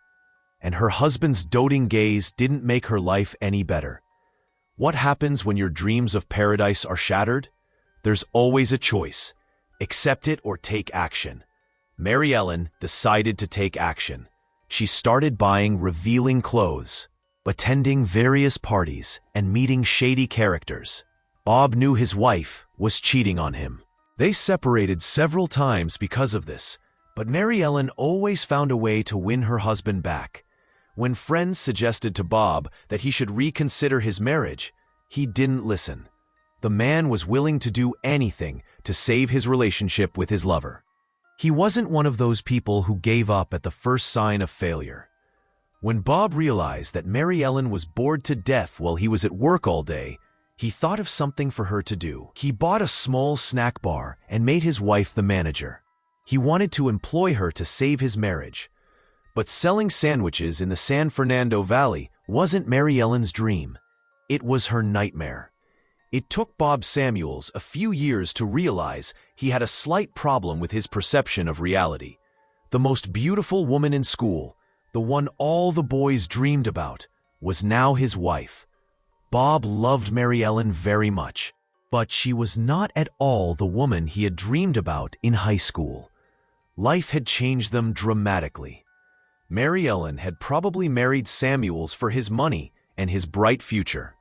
and her husband's doting gaze didn't make her life any better. What happens when your dreams of paradise are shattered? There's always a choice. Accept it or take action. Mary Ellen decided to take action. She started buying revealing clothes, attending various parties, and meeting shady characters. Bob knew his wife was cheating on him. They separated several times because of this, but Mary Ellen always found a way to win her husband back. When friends suggested to Bob that he should reconsider his marriage, he didn't listen. The man was willing to do anything to save his relationship with his lover. He wasn't one of those people who gave up at the first sign of failure. When Bob realized that Mary Ellen was bored to death while he was at work all day, he thought of something for her to do. He bought a small snack bar and made his wife the manager. He wanted to employ her to save his marriage. But selling sandwiches in the San Fernando Valley wasn't Mary Ellen's dream. It was her nightmare. It took Bob Samuels a few years to realize he had a slight problem with his perception of reality. The most beautiful woman in school, the one all the boys dreamed about, was now his wife. Bob loved Mary Ellen very much, but she was not at all the woman he had dreamed about in high school. Life had changed them dramatically. Mary Ellen had probably married Samuels for his money and his bright future.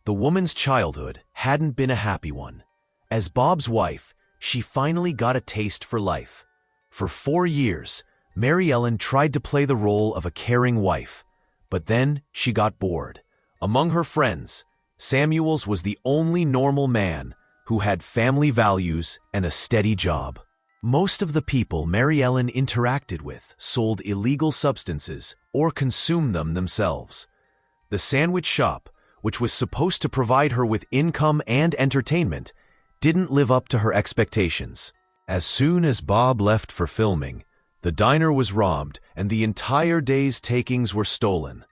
The woman's childhood hadn't been a happy one. As Bob's wife, she finally got a taste for life. For 4 years, Mary Ellen tried to play the role of a caring wife, but then she got bored. Among her friends, Samuels was the only normal man who had family values and a steady job. Most of the people Mary Ellen interacted with sold illegal substances or consumed them themselves. The sandwich shop, which was supposed to provide her with income and entertainment, didn't live up to her expectations. As soon as Bob left for filming, the diner was robbed and the entire day's takings were stolen.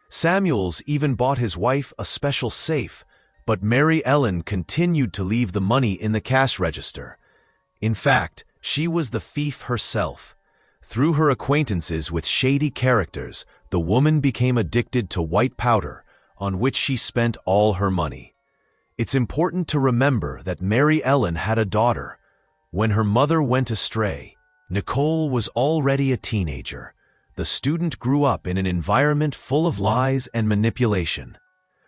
Samuels even bought his wife a special safe, but Mary Ellen continued to leave the money in the cash register. In fact, she was the thief herself. Through her acquaintances with shady characters, the woman became addicted to white powder, on which she spent all her money. It's important to remember that Mary Ellen had a daughter. When her mother went astray, Nicole was already a teenager. The student grew up in an environment full of lies and manipulation.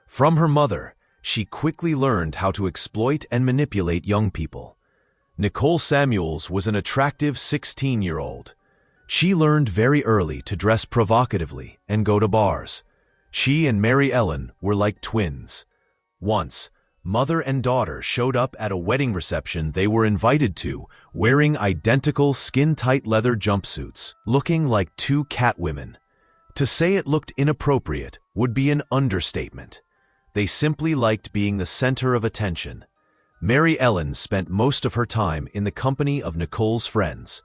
From her mother, she quickly learned how to exploit and manipulate young people. Nicole Samuels was an attractive 16-year-old. She learned very early to dress provocatively and go to bars. She and Mary Ellen were like twins. Once, mother and daughter showed up at a wedding reception they were invited to, wearing identical skin-tight leather jumpsuits, looking like two Catwomen. To say it looked inappropriate would be an understatement. They simply liked being the center of attention. Mary Ellen spent most of her time in the company of Nicole's friends.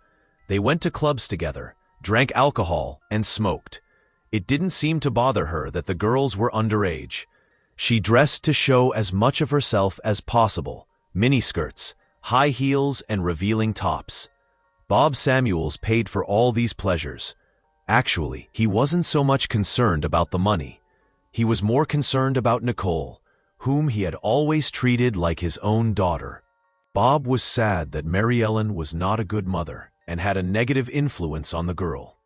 They went to clubs together, drank alcohol, and smoked. It didn't seem to bother her that the girls were underage. She dressed to show as much of herself as possible: miniskirts, high heels, and revealing tops. Bob Samuels paid for all these pleasures. Actually, he wasn't so much concerned about the money. He was more concerned about Nicole, whom he had always treated like his own daughter. Bob was sad that Mary Ellen was not a good mother and had a negative influence on the girl.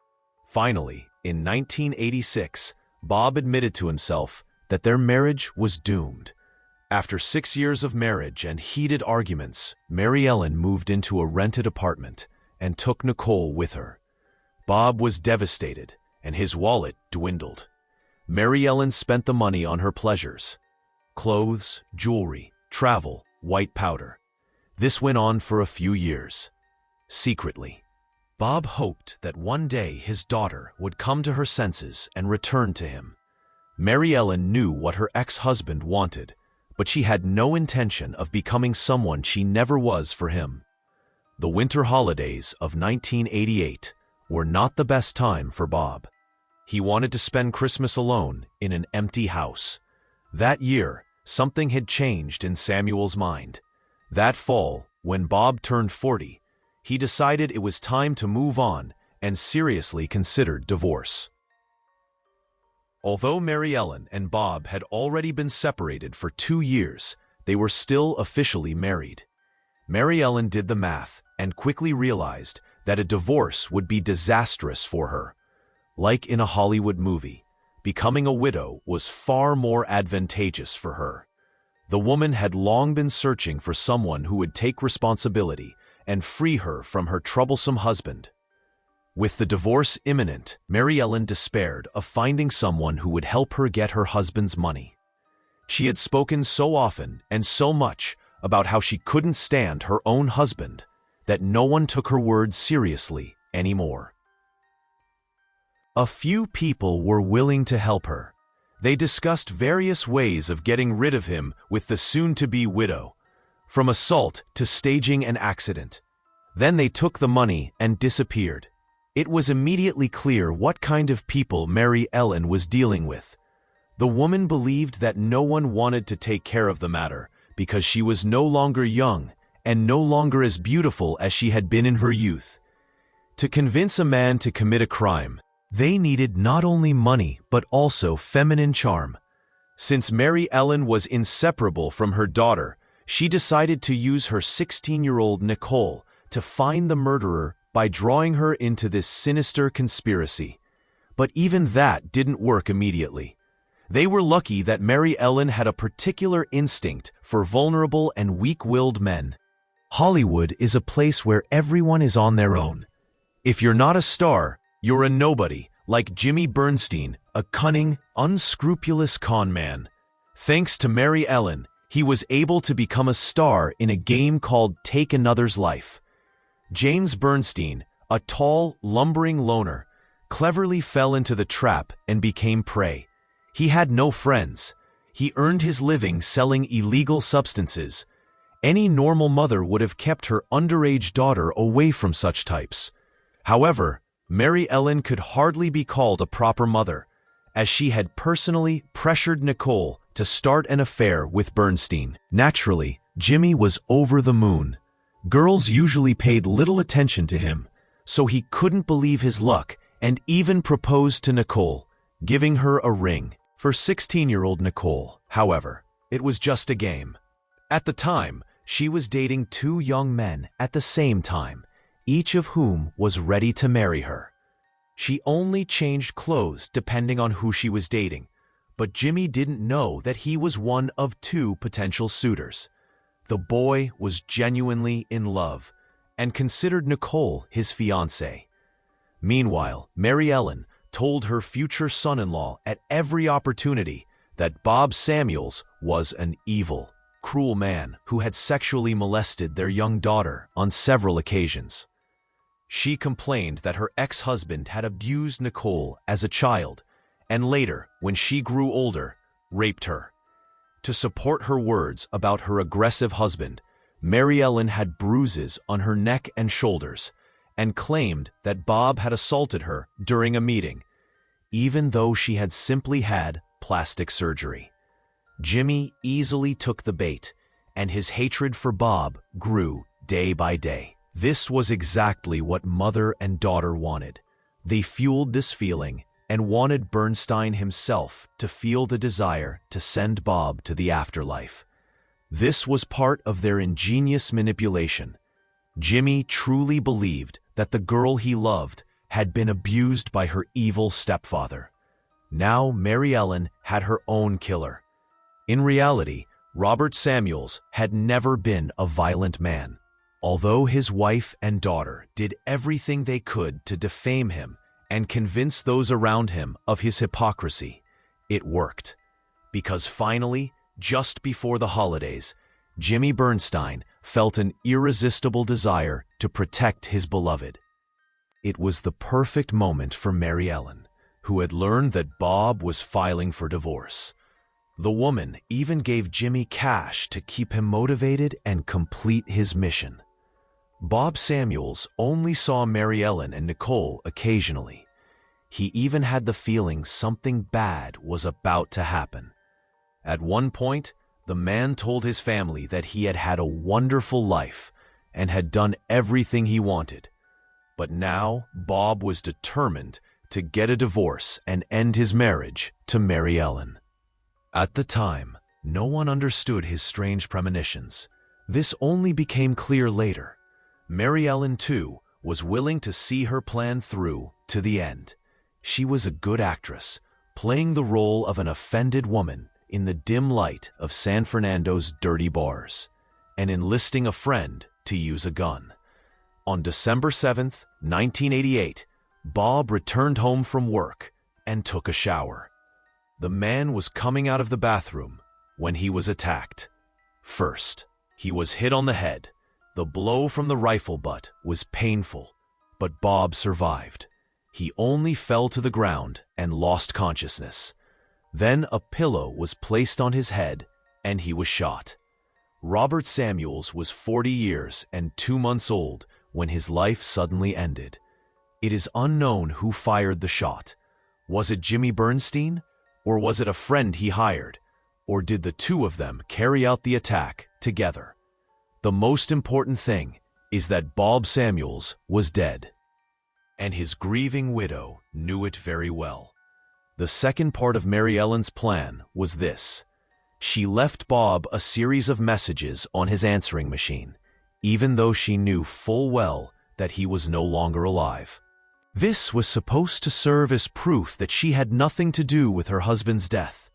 Finally, in 1986, Bob admitted to himself that their marriage was doomed. After 6 years of marriage and heated arguments, Mary Ellen moved into a rented apartment and took Nicole with her. Bob was devastated, and his wallet dwindled. Mary Ellen spent the money on her pleasures: clothes, jewelry, travel, white powder. This went on for a few years. Secretly, Bob hoped that one day his daughter would come to her senses and return to him. Mary Ellen knew what her ex-husband wanted, but she had no intention of becoming someone she never was for him. The winter holidays of 1988 were not the best time for Bob. He wanted to spend Christmas alone in an empty house. That year, something had changed in Samuel's mind. That fall, when Bob turned 40, he decided it was time to move on and seriously considered divorce. Although Mary Ellen and Bob had already been separated for 2 years, they were still officially married. Mary Ellen did the math and quickly realized that a divorce would be disastrous for her. Like in a Hollywood movie, becoming a widow was far more advantageous for her. The woman had long been searching for someone who would take responsibility and free her from her troublesome husband. With the divorce imminent, Mary Ellen despaired of finding someone who would help her get her husband's money. She had spoken so often and so much about how she couldn't stand her own husband that no one took her words seriously anymore. A few people were willing to help her. They discussed various ways of getting rid of him with the soon-to-be widow, from assault to staging an accident. Then they took the money and disappeared. It was immediately clear what kind of people Mary Ellen was dealing with. The woman believed that no one wanted to take care of the matter because she was no longer young and no longer as beautiful as she had been in her youth. To convince a man to commit a crime, they needed not only money but also feminine charm. Since Mary Ellen was inseparable from her daughter, she decided to use her 16-year-old Nicole to find the murderer by drawing her into this sinister conspiracy. But even that didn't work immediately. They were lucky that Mary Ellen had a particular instinct for vulnerable and weak-willed men. Hollywood is a place where everyone is on their own. If you're not a star, you're a nobody, like Jimmy Bernstein, a cunning, unscrupulous con man. Thanks to Mary Ellen, he was able to become a star in a game called Take Another's Life. James Bernstein, a tall, lumbering loner, cleverly fell into the trap and became prey. He had no friends. He earned his living selling illegal substances. Any normal mother would have kept her underage daughter away from such types. However, Mary Ellen could hardly be called a proper mother, as she had personally pressured Nicole to start an affair with Bernstein. Naturally, Jimmy was over the moon. Girls usually paid little attention to him, so he couldn't believe his luck and even proposed to Nicole, giving her a ring. For 16-year-old Nicole, however, it was just a game. At the time, she was dating two young men at the same time, each of whom was ready to marry her. She only changed clothes depending on who she was dating, but Jimmy didn't know that he was one of two potential suitors. The boy was genuinely in love and considered Nicole his fiancée. Meanwhile, Mary Ellen told her future son-in-law at every opportunity that Bob Samuels was an evil, cruel man who had sexually molested their young daughter on several occasions. She complained that her ex-husband had abused Nicole as a child and later, when she grew older, raped her. To support her words about her aggressive husband, Mary Ellen had bruises on her neck and shoulders and claimed that Bob had assaulted her during a meeting, even though she had simply had plastic surgery. Jimmy easily took the bait, and his hatred for Bob grew day by day. This was exactly what mother and daughter wanted. They fueled this feeling and wanted Bernstein himself to feel the desire to send Bob to the afterlife. This was part of their ingenious manipulation. Jimmy truly believed that the girl he loved had been abused by her evil stepfather. Now Mary Ellen had her own killer. In reality, Robert Samuels had never been a violent man. Although his wife and daughter did everything they could to defame him and convince those around him of his hypocrisy, it worked. Because finally, just before the holidays, Jimmy Bernstein felt an irresistible desire to protect his beloved. It was the perfect moment for Mary Ellen, who had learned that Bob was filing for divorce. The woman even gave Jimmy cash to keep him motivated and complete his mission. Bob Samuels only saw Mary Ellen and Nicole occasionally. He even had the feeling something bad was about to happen. At one point, the man told his family that he had had a wonderful life and had done everything he wanted. But now, Bob was determined to get a divorce and end his marriage to Mary Ellen. At the time, no one understood his strange premonitions. This only became clear later. Mary Ellen, too, was willing to see her plan through to the end. She was a good actress, playing the role of an offended woman in the dim light of San Fernando's dirty bars, and enlisting a friend to use a gun. On December 7th, 1988, Bob returned home from work and took a shower. The man was coming out of the bathroom when he was attacked. First, he was hit on the head. The blow from the rifle butt was painful, but Bob survived. He only fell to the ground and lost consciousness. Then a pillow was placed on his head and he was shot. Robert Samuels was 40 years and 2 months old when his life suddenly ended. It is unknown who fired the shot. Was it Jimmy Bernstein, or was it a friend he hired, or did the two of them carry out the attack together? The most important thing is that Bob Samuels was dead, and his grieving widow knew it very well. The second part of Mary Ellen's plan was this. She left Bob a series of messages on his answering machine, even though she knew full well that he was no longer alive. This was supposed to serve as proof that she had nothing to do with her husband's death.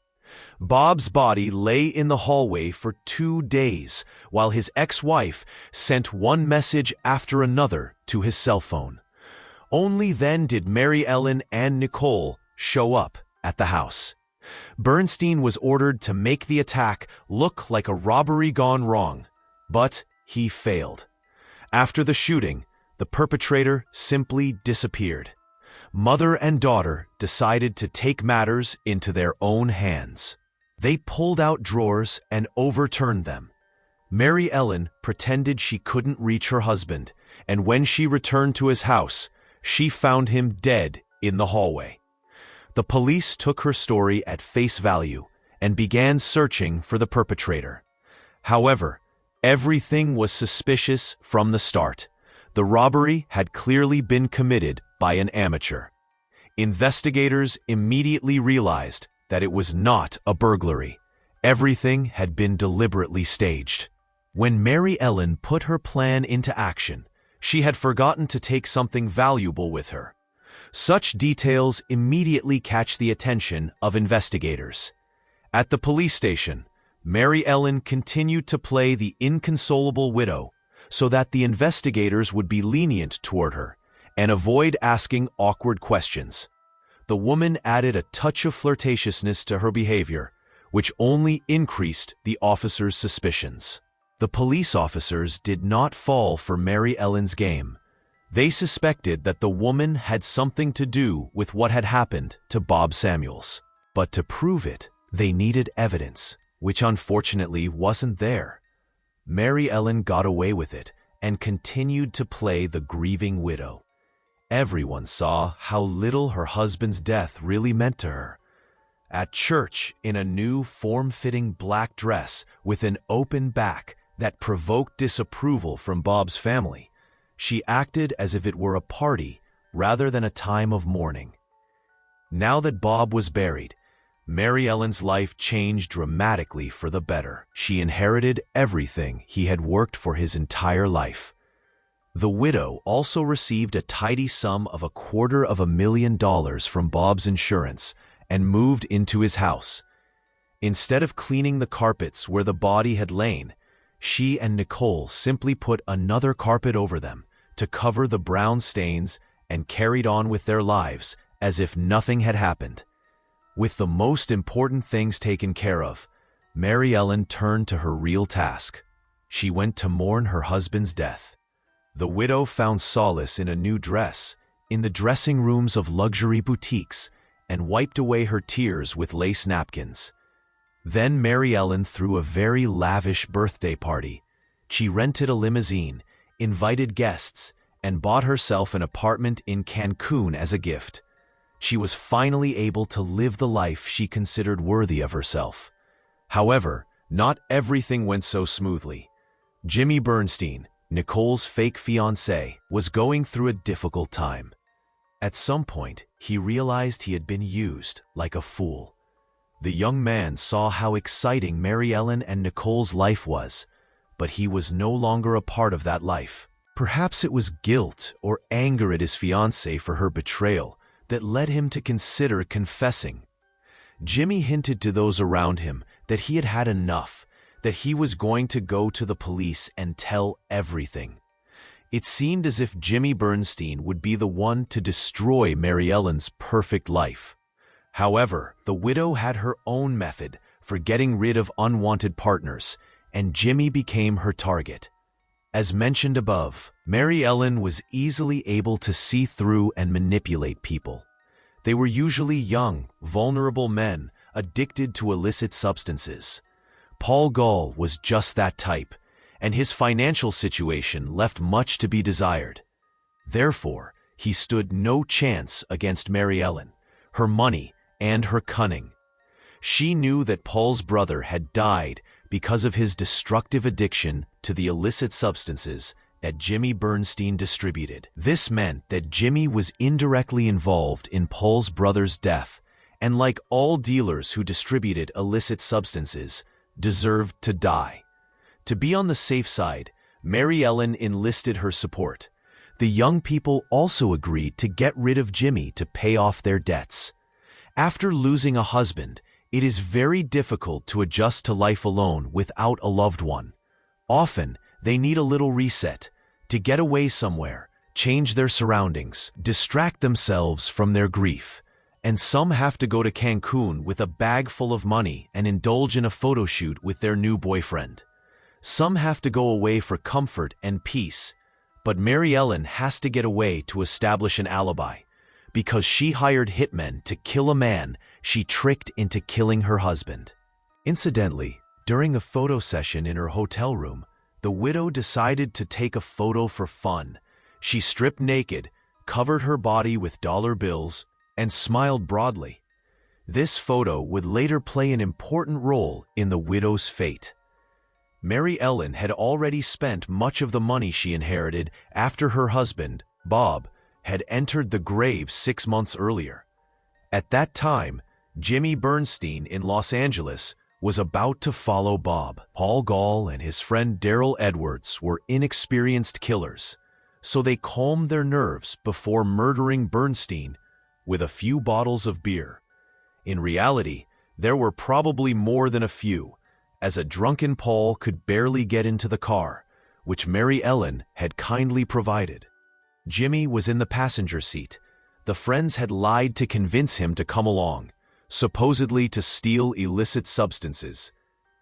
Bob's body lay in the hallway for 2 days while his ex-wife sent one message after another to his cell phone. Only then did Mary Ellen and Nicole show up at the house. Bernstein was ordered to make the attack look like a robbery gone wrong, but he failed. After the shooting, the perpetrator simply disappeared. Mother and daughter decided to take matters into their own hands. They pulled out drawers and overturned them. Mary Ellen pretended she couldn't reach her husband, and when she returned to his house, she found him dead in the hallway. The police took her story at face value and began searching for the perpetrator. However, everything was suspicious from the start. The robbery had clearly been committed by an amateur. Investigators immediately realized that it was not a burglary, Everything had been deliberately staged. When Mary Ellen put her plan into action, she had forgotten to take something valuable with her. Such details immediately catch the attention of investigators. At the police station, Mary Ellen continued to play the inconsolable widow so that the investigators would be lenient toward her and avoid asking awkward questions. The woman added a touch of flirtatiousness to her behavior, which only increased the officers' suspicions. The police officers did not fall for Mary Ellen's game. They suspected that the woman had something to do with what had happened to Bob Samuels. But to prove it, they needed evidence, which unfortunately wasn't there. Mary Ellen got away with it and continued to play the grieving widow. Everyone saw how little her husband's death really meant to her. At church, in a new form-fitting black dress with an open back that provoked disapproval from Bob's family, she acted as if it were a party rather than a time of mourning. Now that Bob was buried, Mary Ellen's life changed dramatically for the better. She inherited everything he had worked for his entire life. The widow also received a tidy sum of $250,000 from Bob's insurance and moved into his house. Instead of cleaning the carpets where the body had lain, she and Nicole simply put another carpet over them to cover the brown stains and carried on with their lives as if nothing had happened. With the most important things taken care of, Mary Ellen turned to her real task. She went to mourn her husband's death. The widow found solace in a new dress, in the dressing rooms of luxury boutiques, and wiped away her tears with lace napkins. Then Mary Ellen threw a very lavish birthday party. She rented a limousine, invited guests, and bought herself an apartment in Cancun as a gift. She was finally able to live the life she considered worthy of herself. However, not everything went so smoothly. Jimmy Bernstein, Nicole's fake fiancé, was going through a difficult time. At some point, he realized he had been used like a fool. The young man saw how exciting Mary Ellen and Nicole's life was, but he was no longer a part of that life. Perhaps it was guilt or anger at his fiancée for her betrayal that led him to consider confessing. Jimmy hinted to those around him that he had had enough, that he was going to go to the police and tell everything. It seemed as if Jimmy Bernstein would be the one to destroy Mary Ellen's perfect life. However, the widow had her own method for getting rid of unwanted partners, and Jimmy became her target. As mentioned above, Mary Ellen was easily able to see through and manipulate people. They were usually young, vulnerable men addicted to illicit substances. Paul Gall was just that type, and his financial situation left much to be desired. Therefore, he stood no chance against Mary Ellen, her money, and her cunning. She knew that Paul's brother had died because of his destructive addiction to the illicit substances that Jimmy Bernstein distributed. This meant that Jimmy was indirectly involved in Paul's brother's death, and like all dealers who distributed illicit substances, deserved to die. To be on the safe side, Mary Ellen enlisted her support. The young people also agreed to get rid of Jimmy to pay off their debts. After losing a husband, it is very difficult to adjust to life alone without a loved one. Often, they need a little reset, to get away somewhere, change their surroundings, distract themselves from their grief. And some have to go to Cancun with a bag full of money and indulge in a photo shoot with their new boyfriend. Some have to go away for comfort and peace, but Mary Ellen has to get away to establish an alibi, because she hired hitmen to kill a man she tricked into killing her husband. Incidentally, during the photo session in her hotel room, the widow decided to take a photo for fun. She stripped naked, covered her body with dollar bills, and smiled broadly. This photo would later play an important role in the widow's fate. Mary Ellen had already spent much of the money she inherited after her husband, Bob, had entered the grave 6 months earlier. At that time, Jimmy Bernstein in Los Angeles was about to follow Bob. Paul Gall and his friend Daryl Edwards were inexperienced killers, so they calmed their nerves before murdering Bernstein with a few bottles of beer. In reality, there were probably more than a few, as a drunken Paul could barely get into the car, which Mary Ellen had kindly provided. Jimmy was in the passenger seat. The friends had lied to convince him to come along, supposedly to steal illicit substances.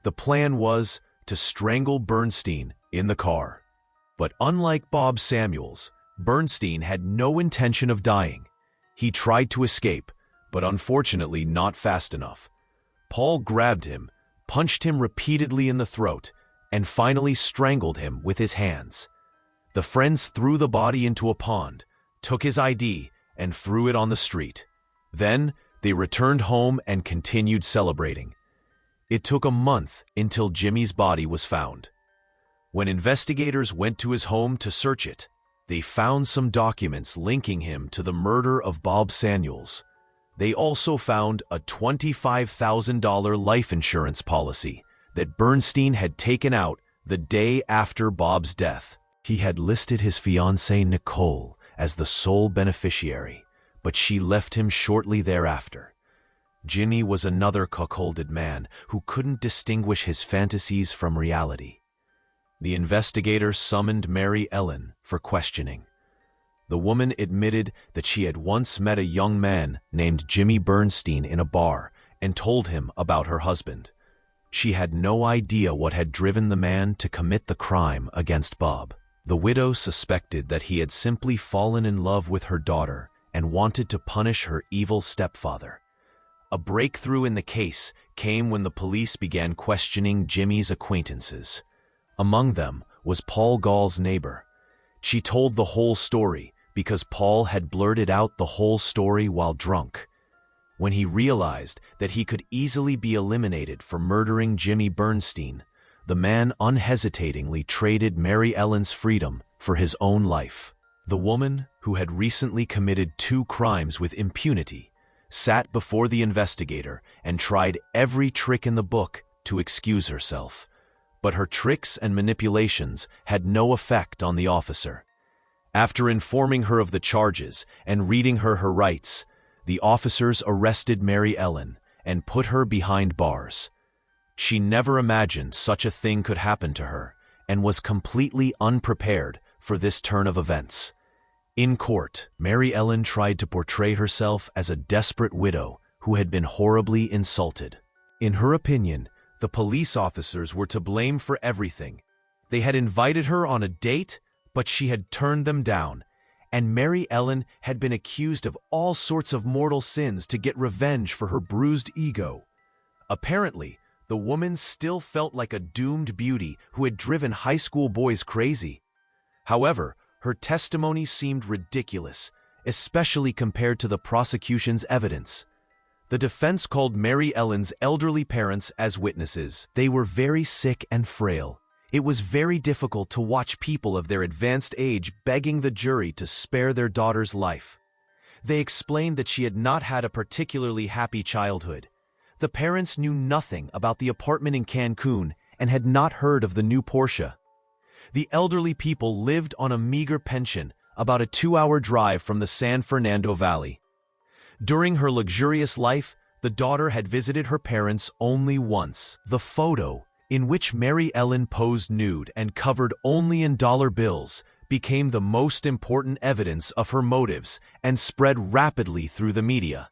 The plan was to strangle Bernstein in the car. But unlike Bob Samuels, Bernstein had no intention of dying. He tried to escape, but unfortunately not fast enough. Paul grabbed him, punched him repeatedly in the throat, and finally strangled him with his hands. The friends threw the body into a pond, took his ID, and threw it on the street. Then, they returned home and continued celebrating. It took a month until Jimmy's body was found. When investigators went to his home to search it, they found some documents linking him to the murder of Bob Samuels. They also found a $25,000 life insurance policy that Bernstein had taken out the day after Bob's death. He had listed his fiancée Nicole as the sole beneficiary, but she left him shortly thereafter. Jimmy was another cuckolded man who couldn't distinguish his fantasies from reality. The investigator summoned Mary Ellen for questioning. The woman admitted that she had once met a young man named Jimmy Bernstein in a bar and told him about her husband. She had no idea what had driven the man to commit the crime against Bob. The widow suspected that he had simply fallen in love with her daughter and wanted to punish her evil stepfather. A breakthrough in the case came when the police began questioning Jimmy's acquaintances. Among them was Paul Gall's neighbor. She told the whole story because Paul had blurted out the whole story while drunk. When he realized that he could easily be eliminated for murdering Jimmy Bernstein, the man unhesitatingly traded Mary Ellen's freedom for his own life. The woman, who had recently committed 2 crimes with impunity, sat before the investigator and tried every trick in the book to excuse herself. But her tricks and manipulations had no effect on the officer. After informing her of the charges and reading her rights, the officers arrested Mary Ellen and put her behind bars. She never imagined such a thing could happen to her and was completely unprepared for this turn of events. In court, Mary Ellen tried to portray herself as a desperate widow who had been horribly insulted. In her opinion, the police officers were to blame for everything. They had invited her on a date, but she had turned them down, and Mary Ellen had been accused of all sorts of mortal sins to get revenge for her bruised ego. Apparently, the woman still felt like a doomed beauty who had driven high school boys crazy. However, her testimony seemed ridiculous, especially compared to the prosecution's evidence. The defense called Mary Ellen's elderly parents as witnesses. They were very sick and frail. It was very difficult to watch people of their advanced age begging the jury to spare their daughter's life. They explained that she had not had a particularly happy childhood. The parents knew nothing about the apartment in Cancun and had not heard of the new Porsche. The elderly people lived on a meager pension about a 2-hour drive from the San Fernando Valley. During her luxurious life, the daughter had visited her parents only once. The photo, in which Mary Ellen posed nude and covered only in dollar bills, became the most important evidence of her motives and spread rapidly through the media.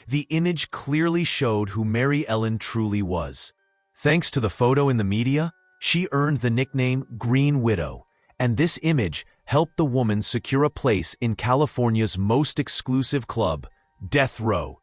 The image clearly showed who Mary Ellen truly was. Thanks to the photo in the media, she earned the nickname Green Widow, and this image helped the woman secure a place in California's most exclusive club, Death Row.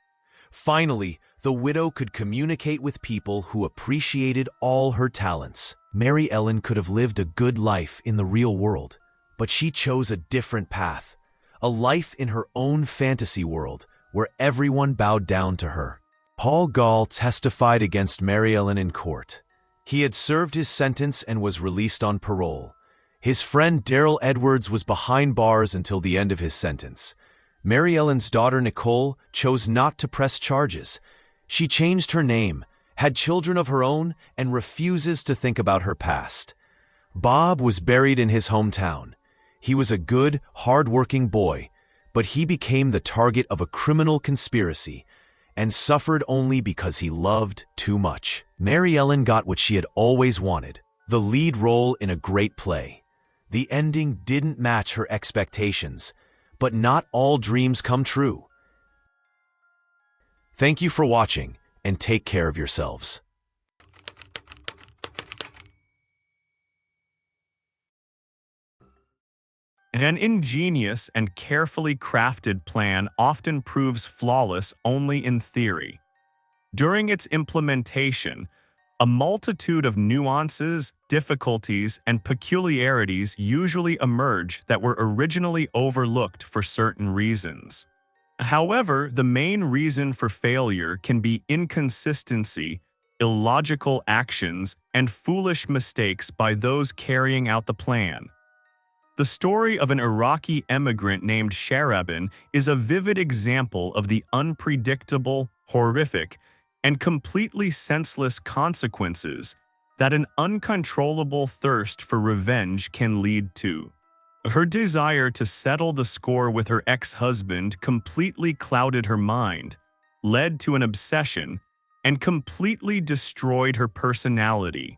Finally, the widow could communicate with people who appreciated all her talents. Mary Ellen could have lived a good life in the real world, but she chose a different path, a life in her own fantasy world where everyone bowed down to her. Paul Gall testified against Mary Ellen in court. He had served his sentence and was released on parole. His friend Daryl Edwards was behind bars until the end of his sentence. Mary Ellen's daughter Nicole chose not to press charges. She changed her name had children of her own, and refuses to think about her past. Bob was buried in his hometown. He was a good, hard-working boy, but he became the target of a criminal conspiracy and suffered only because he loved too much. Mary Ellen got what she had always wanted, the lead role in a great play. The ending didn't match her expectations, but not all dreams come true. Thank you for watching, and take care of yourselves. An ingenious and carefully crafted plan often proves flawless only in theory. During its implementation, a multitude of nuances, difficulties, and peculiarities usually emerge that were originally overlooked for certain reasons. However, the main reason for failure can be inconsistency, illogical actions, and foolish mistakes by those carrying out the plan. The story of an Iraqi emigrant named Sharabin is a vivid example of the unpredictable, horrific, and completely senseless consequences that an uncontrollable thirst for revenge can lead to. Her desire to settle the score with her ex-husband completely clouded her mind, led to an obsession, and completely destroyed her personality.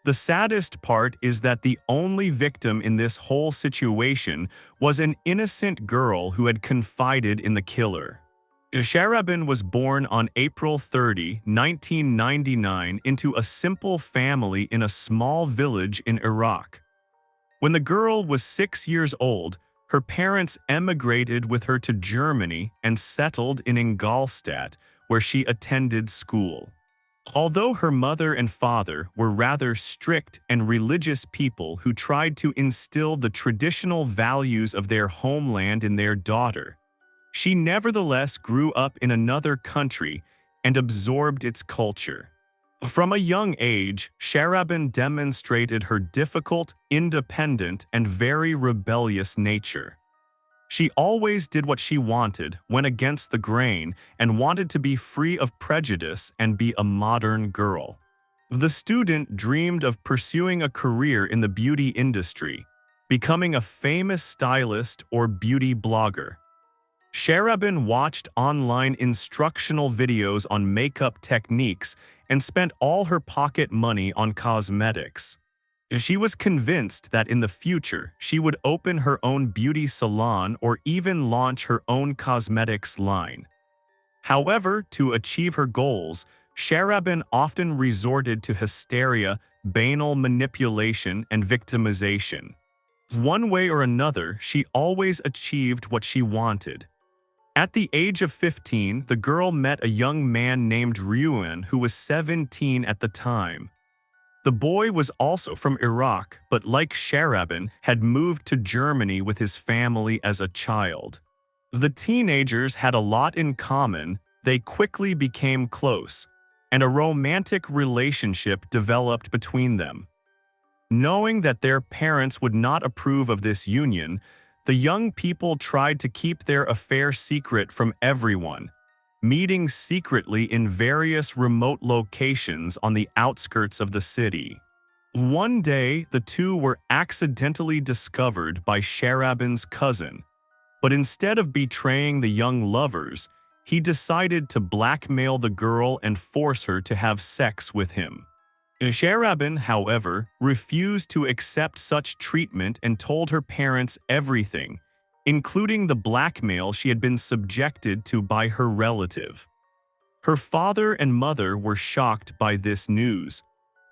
The saddest part is that the only victim in this whole situation was an innocent girl who had confided in the killer. Sharabin was born on April 30, 1999, into a simple family in a small village in Iraq. When the girl was 6 years old, her parents emigrated with her to Germany and settled in Ingolstadt, where she attended school. Although her mother and father were rather strict and religious people who tried to instill the traditional values of their homeland in their daughter, she nevertheless grew up in another country and absorbed its culture. From a young age, Sharabin demonstrated her difficult, independent, and very rebellious nature. She always did what she wanted, went against the grain, and wanted to be free of prejudice and be a modern girl. The student dreamed of pursuing a career in the beauty industry, becoming a famous stylist or beauty blogger. Sharabin watched online instructional videos on makeup techniques and spent all her pocket money on cosmetics. She was convinced that in the future she would open her own beauty salon or even launch her own cosmetics line. However, to achieve her goals, Sharabin often resorted to hysteria, banal manipulation, and victimization. One way or another, she always achieved what she wanted. At the age of 15, the girl met a young man named Ryuan who was 17 at the time. The boy was also from Iraq, but like Sharabin, had moved to Germany with his family as a child. The teenagers had a lot in common, they quickly became close, and a romantic relationship developed between them. Knowing that their parents would not approve of this union, the young people tried to keep their affair secret from everyone, meeting secretly in various remote locations on the outskirts of the city. One day, the two were accidentally discovered by Sharabin's cousin, but instead of betraying the young lovers, he decided to blackmail the girl and force her to have sex with him. Sharabin, however, refused to accept such treatment and told her parents everything, including the blackmail she had been subjected to by her relative. Her father and mother were shocked by this news,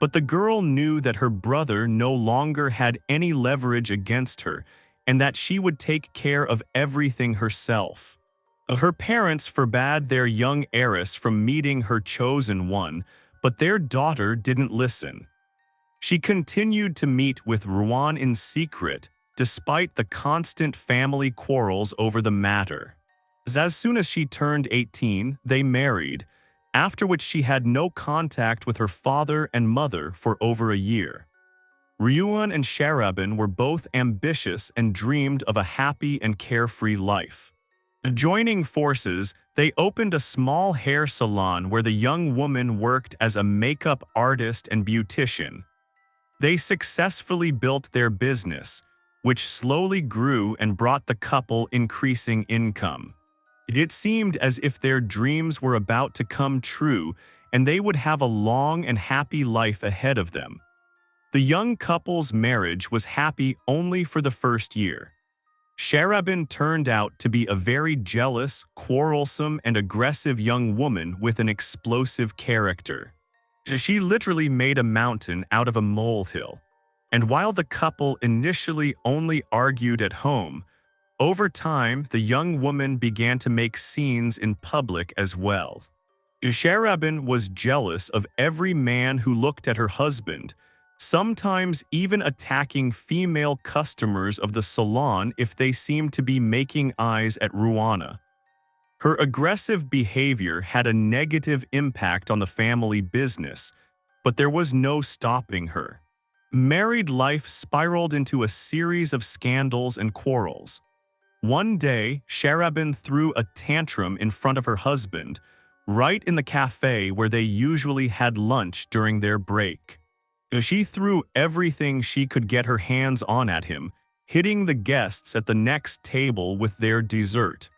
but the girl knew that her brother no longer had any leverage against her and that she would take care of everything herself. Her parents forbade their young heiress from meeting her chosen one, but their daughter didn't listen. She continued to meet with Ryuan in secret, despite the constant family quarrels over the matter. As soon as she turned 18, they married, after which she had no contact with her father and mother for over a year. Ryuan and Sharabin were both ambitious and dreamed of a happy and carefree life. Joining forces, they opened a small hair salon where the young woman worked as a makeup artist and beautician. They successfully built their business, which slowly grew and brought the couple increasing income. It seemed as if their dreams were about to come true and they would have a long and happy life ahead of them. The young couple's marriage was happy only for the first year. Sharabin turned out to be a very jealous, quarrelsome, and aggressive young woman with an explosive character. She literally made a mountain out of a molehill. And while the couple initially only argued at home, over time the young woman began to make scenes in public as well. Sharabin was jealous of every man who looked at her husband, sometimes even attacking female customers of the salon if they seemed to be making eyes at Ruana. Her aggressive behavior had a negative impact on the family business, but there was no stopping her. Married life spiraled into a series of scandals and quarrels. One day, Sharabin threw a tantrum in front of her husband, right in the cafe where they usually had lunch during their break. She threw everything she could get her hands on at him, hitting the guests at the next table with their dessert.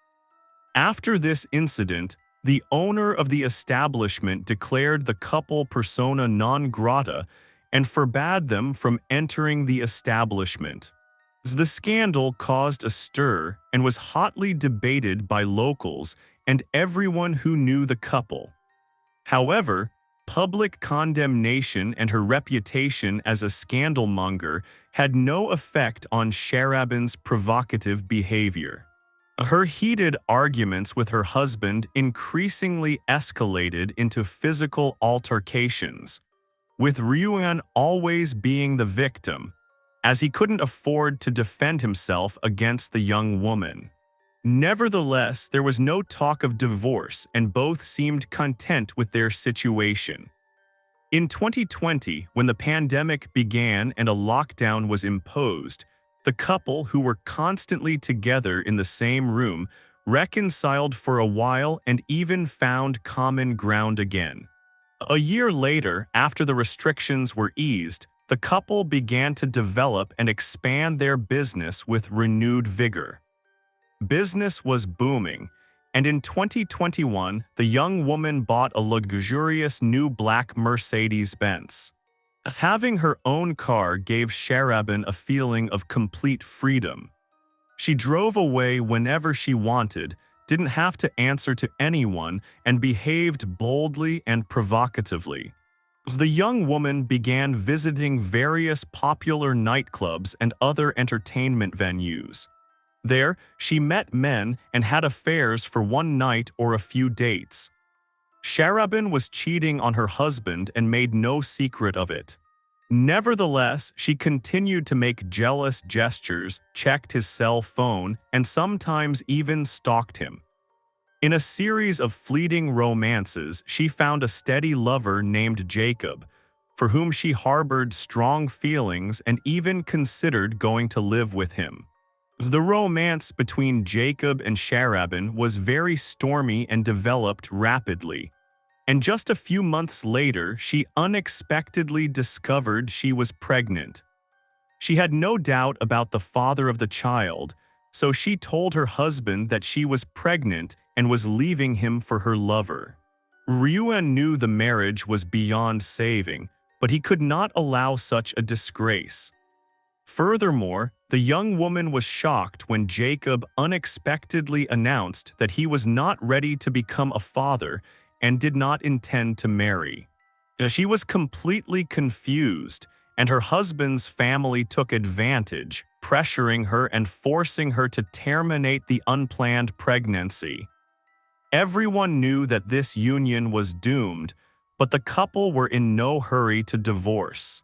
After this incident, the owner of the establishment declared the couple persona non grata and forbade them from entering the establishment. The scandal caused a stir and was hotly debated by locals and everyone who knew the couple. However, public condemnation and her reputation as a scandalmonger had no effect on Sharabin's provocative behavior. Her heated arguments with her husband increasingly escalated into physical altercations, with Ryuan always being the victim, as he couldn't afford to defend himself against the young woman. Nevertheless, there was no talk of divorce and both seemed content with their situation. In 2020, when the pandemic began and a lockdown was imposed, the couple, who were constantly together in the same room, reconciled for a while and even found common ground again. A year later, after the restrictions were eased, the couple began to develop and expand their business with renewed vigor. Business was booming, and in 2021, the young woman bought a luxurious new black Mercedes-Benz. Having her own car gave Sharabin a feeling of complete freedom. She drove away whenever she wanted, didn't have to answer to anyone, and behaved boldly and provocatively. The young woman began visiting various popular nightclubs and other entertainment venues. There, she met men and had affairs for one night or a few dates. Sharabin was cheating on her husband and made no secret of it. Nevertheless, she continued to make jealous gestures, checked his cell phone, and sometimes even stalked him. In a series of fleeting romances, she found a steady lover named Jacob, for whom she harbored strong feelings and even considered going to live with him. The romance between Jacob and Sharabin was very stormy and developed rapidly. And just a few months later, she unexpectedly discovered she was pregnant. She had no doubt about the father of the child, so she told her husband that she was pregnant and was leaving him for her lover. Ryuan knew the marriage was beyond saving, but he could not allow such a disgrace. Furthermore, the young woman was shocked when Jacob unexpectedly announced that he was not ready to become a father and did not intend to marry. She was completely confused, and her husband's family took advantage, pressuring her and forcing her to terminate the unplanned pregnancy. Everyone knew that this union was doomed, but the couple were in no hurry to divorce.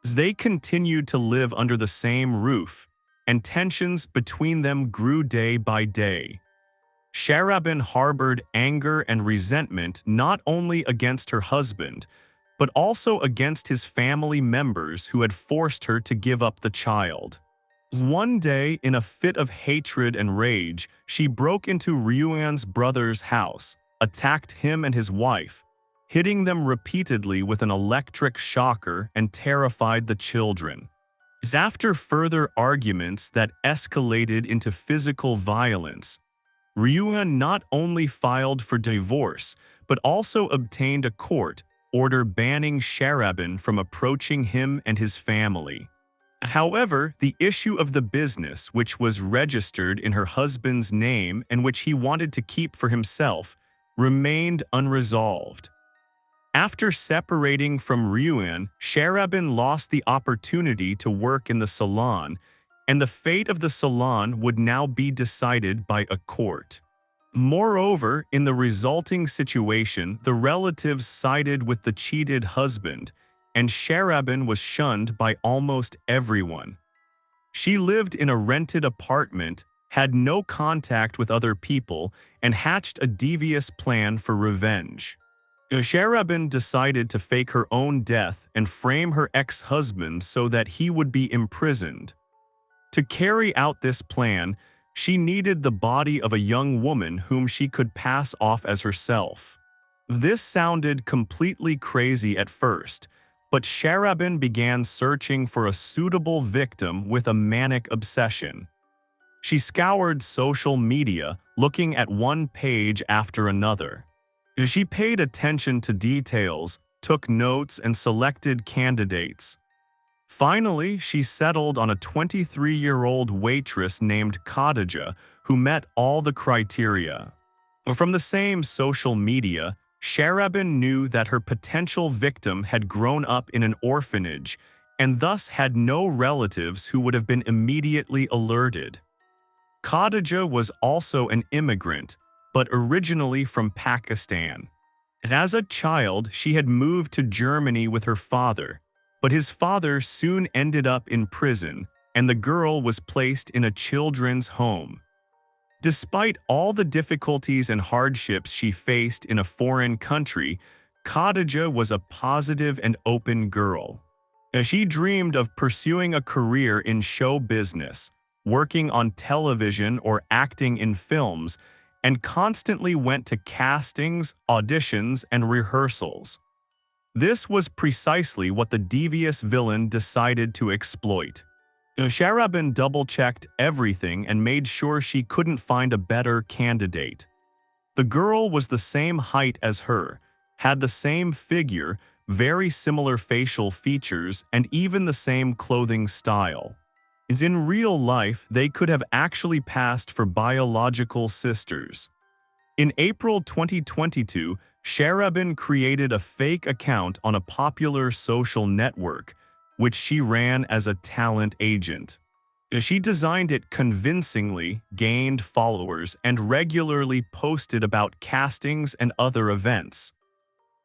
They continued to live under the same roof, and tensions between them grew day by day. Sharabin harbored anger and resentment not only against her husband, but also against his family members who had forced her to give up the child. One day, in a fit of hatred and rage, she broke into Ryuan's brother's house, attacked him and his wife, hitting them repeatedly with an electric shocker, and terrified the children. After further arguments that escalated into physical violence, Ryuan not only filed for divorce, but also obtained a court order banning Sharabin from approaching him and his family. However, the issue of the business, which was registered in her husband's name and which he wanted to keep for himself, remained unresolved. After separating from Ryuan, Sharabin lost the opportunity to work in the salon, and the fate of the salon would now be decided by a court. Moreover, in the resulting situation, the relatives sided with the cheated husband, and Sharabin was shunned by almost everyone. She lived in a rented apartment, had no contact with other people, and hatched a devious plan for revenge. Sharabin decided to fake her own death and frame her ex-husband so that he would be imprisoned. To carry out this plan, she needed the body of a young woman whom she could pass off as herself. This sounded completely crazy at first, but Sharabin began searching for a suitable victim with a manic obsession. She scoured social media, looking at one page after another. She paid attention to details, took notes, and selected candidates. Finally, she settled on a 23-year-old waitress named Khadija, who met all the criteria. From the same social media, Sharabin knew that her potential victim had grown up in an orphanage and thus had no relatives who would have been immediately alerted. Khadija was also an immigrant, but originally from Pakistan. As a child, she had moved to Germany with her father, but his father soon ended up in prison, and the girl was placed in a children's home. Despite all the difficulties and hardships she faced in a foreign country, Khadija was a positive and open girl. She dreamed of pursuing a career in show business, working on television or acting in films, and constantly went to castings, auditions, and rehearsals. This was precisely what the devious villain decided to exploit. Sharabin double-checked everything and made sure she couldn't find a better candidate. The girl was the same height as her, had the same figure, very similar facial features, and even the same clothing style. In real life, they could have actually passed for biological sisters. In April 2022, Sharabin created a fake account on a popular social network, which she ran as a talent agent. She designed it convincingly, gained followers, and regularly posted about castings and other events.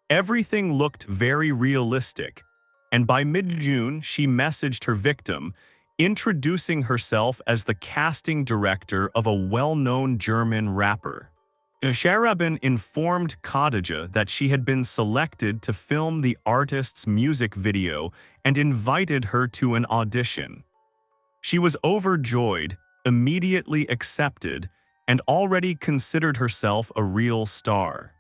Everything looked very realistic, and by mid-June she messaged her victim, introducing herself as the casting director of a well-known German rapper. Sharabin informed Khadija that she had been selected to film the artist's music video and invited her to an audition. She was overjoyed, immediately accepted, and already considered herself a real star.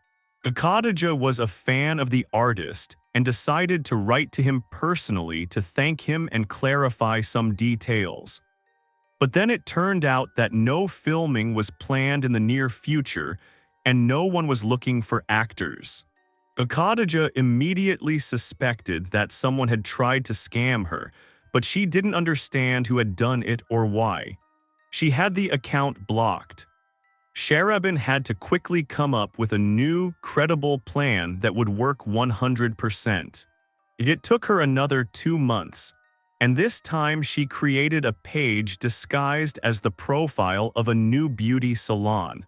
Khadija was a fan of the artist and decided to write to him personally to thank him and clarify some details. But then it turned out that no filming was planned in the near future and no one was looking for actors. Khadija immediately suspected that someone had tried to scam her, but she didn't understand who had done it or why. She had the account blocked. Sharabin had to quickly come up with a new, credible plan that would work 100%. It took her another 2 months, and this time she created a page disguised as the profile of a new beauty salon.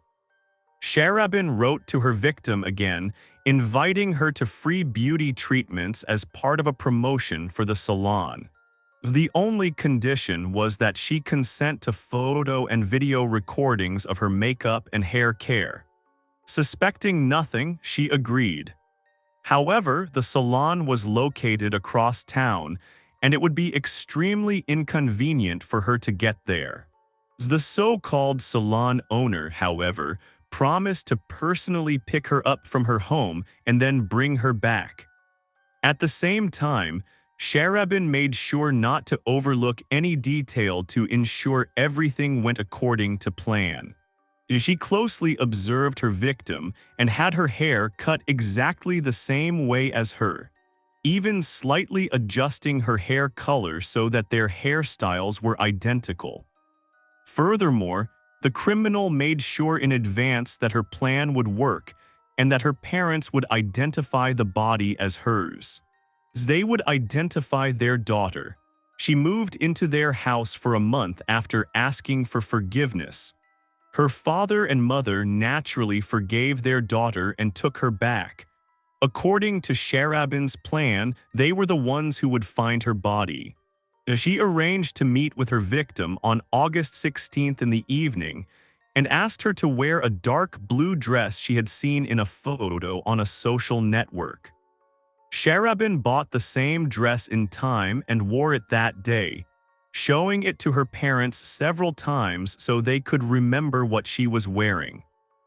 Sharabin wrote to her victim again, inviting her to free beauty treatments as part of a promotion for the salon. The only condition was that she consent to photo and video recordings of her makeup and hair care. Suspecting nothing, she agreed. However, the salon was located across town, and it would be extremely inconvenient for her to get there. The so-called salon owner, however, promised to personally pick her up from her home and then bring her back. At the same time, Sharabin made sure not to overlook any detail to ensure everything went according to plan. She closely observed her victim and had her hair cut exactly the same way as her, even slightly adjusting her hair color so that their hairstyles were identical. Furthermore, the criminal made sure in advance that her plan would work and that her parents would identify the body as hers. They would identify their daughter. She moved into their house for a month after asking for forgiveness. Her father and mother naturally forgave their daughter and took her back. According to Sharabin's plan, they were the ones who would find her body. She arranged to meet with her victim on August 16th in the evening and asked her to wear a dark blue dress she had seen in a photo on a social network. Sharabin bought the same dress in time and wore it that day, showing it to her parents several times so they could remember what she was wearing.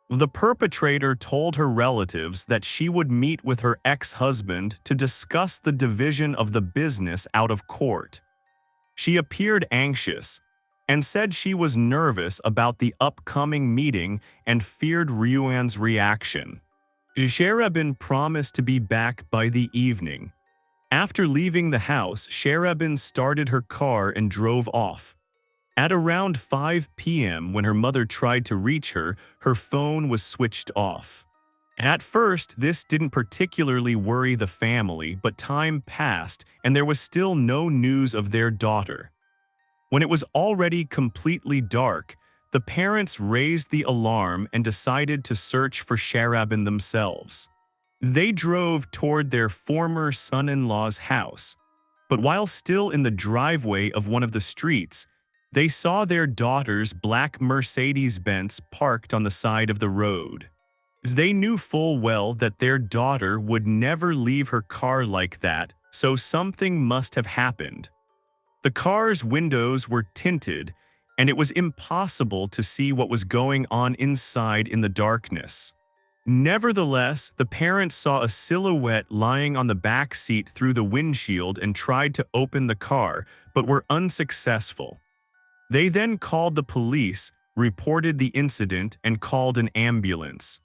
The perpetrator told her relatives that she would meet with her ex-husband to discuss the division of the business out of court. She appeared anxious and said she was nervous about the upcoming meeting and feared Ryuan's reaction. Sharabin promised to be back by the evening. After leaving the house, Sharabin started her car and drove off. At around 5 p.m., when her mother tried to reach her, her phone was switched off. At first, this didn't particularly worry the family, but time passed and there was still no news of their daughter. When it was already completely dark, the parents raised the alarm and decided to search for Sharabin themselves. They drove toward their former son-in-law's house, but while still in the driveway of one of the streets, they saw their daughter's black Mercedes-Benz parked on the side of the road. They knew full well that their daughter would never leave her car like that, so something must have happened. The car's windows were tinted, and it was impossible to see what was going on inside in the darkness. Nevertheless, the parents saw a silhouette lying on the back seat through the windshield and tried to open the car, but were unsuccessful. They then called the police, reported the incident, and called an ambulance.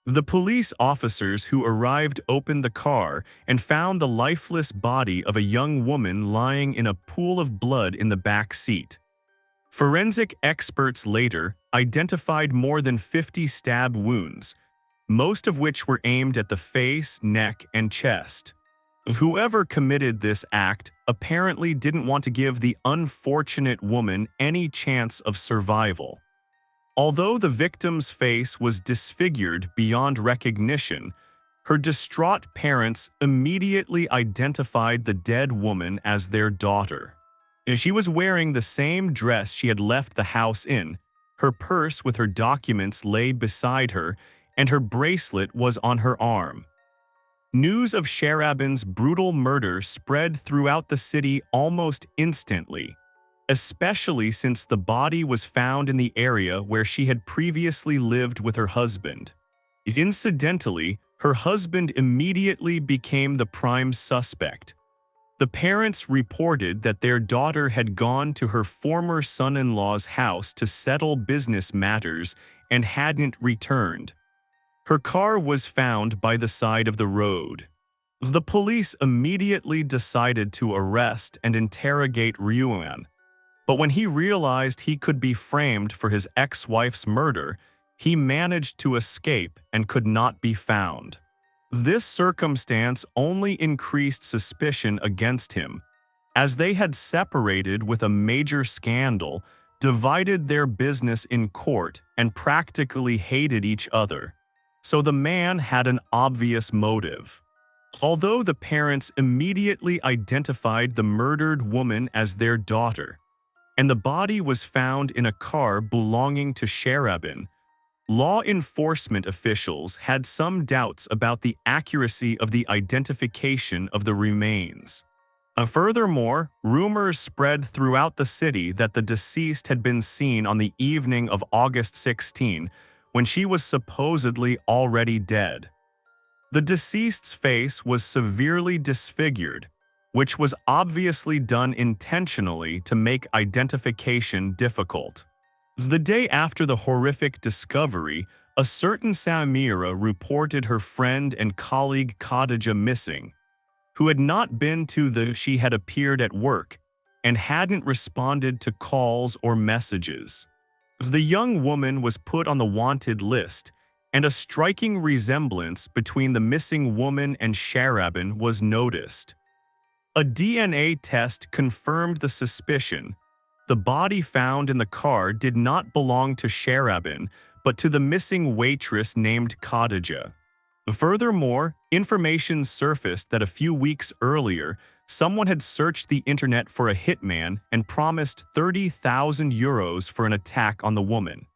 The police officers who arrived opened the car and found the lifeless body of a young woman lying in a pool of blood in the back seat. Forensic experts later identified more than 50 stab wounds, most of which were aimed at the face, neck, and chest. Whoever committed this act apparently didn't want to give the unfortunate woman any chance of survival. Although the victim's face was disfigured beyond recognition, her distraught parents immediately identified the dead woman as their daughter. She was wearing the same dress she had left the house in, her purse with her documents lay beside her, and her bracelet was on her arm. News of Sharabin's brutal murder spread throughout the city almost instantly, especially since the body was found in the area where she had previously lived with her husband. Incidentally, her husband immediately became the prime suspect. The parents reported that their daughter had gone to her former son-in-law's house to settle business matters and hadn't returned. Her car was found by the side of the road. The police immediately decided to arrest and interrogate Ryuan, but when he realized he could be framed for his ex-wife's murder, he managed to escape and could not be found. This circumstance only increased suspicion against him, as they had separated with a major scandal, divided their business in court, and practically hated each other. So the man had an obvious motive. Although the parents immediately identified the murdered woman as their daughter, and the body was found in a car belonging to Sharabin, law enforcement officials had some doubts about the accuracy of the identification of the remains. Furthermore, rumors spread throughout the city that the deceased had been seen on the evening of August 16, when she was supposedly already dead. The deceased's face was severely disfigured, which was obviously done intentionally to make identification difficult. The day after the horrific discovery, a certain Samira reported her friend and colleague Khadija missing, who had not been to the she had appeared at work and hadn't responded to calls or messages. The young woman was put on the wanted list, and a striking resemblance between the missing woman and Sharabin was noticed. A DNA test confirmed the suspicion. The body found in the car did not belong to Sharabin, but to the missing waitress named Khadija. Furthermore, information surfaced that a few weeks earlier, someone had searched the internet for a hitman and promised 30,000 euros for an attack on the woman.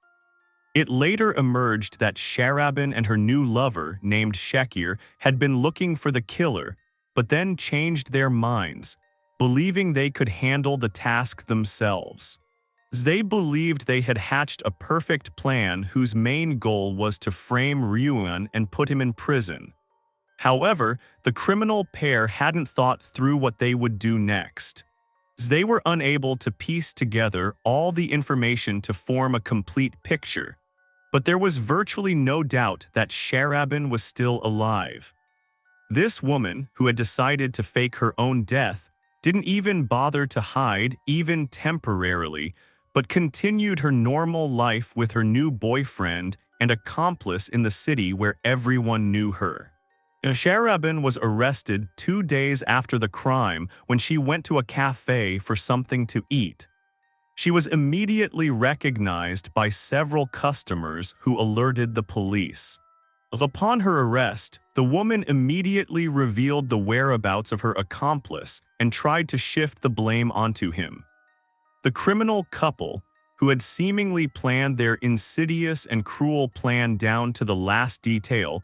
It later emerged that Sharabin and her new lover, named Shekir, had been looking for the killer, but then changed their minds, believing they could handle the task themselves. They believed they had hatched a perfect plan whose main goal was to frame Ryuan and put him in prison. However, the criminal pair hadn't thought through what they would do next. They were unable to piece together all the information to form a complete picture, but there was virtually no doubt that Sharabin was still alive. This woman, who had decided to fake her own death, didn't even bother to hide, even temporarily, but continued her normal life with her new boyfriend and accomplice in the city where everyone knew her. Sharabin was arrested 2 days after the crime when she went to a cafe for something to eat. She was immediately recognized by several customers who alerted the police. Upon her arrest, the woman immediately revealed the whereabouts of her accomplice and tried to shift the blame onto him. The criminal couple, who had seemingly planned their insidious and cruel plan down to the last detail,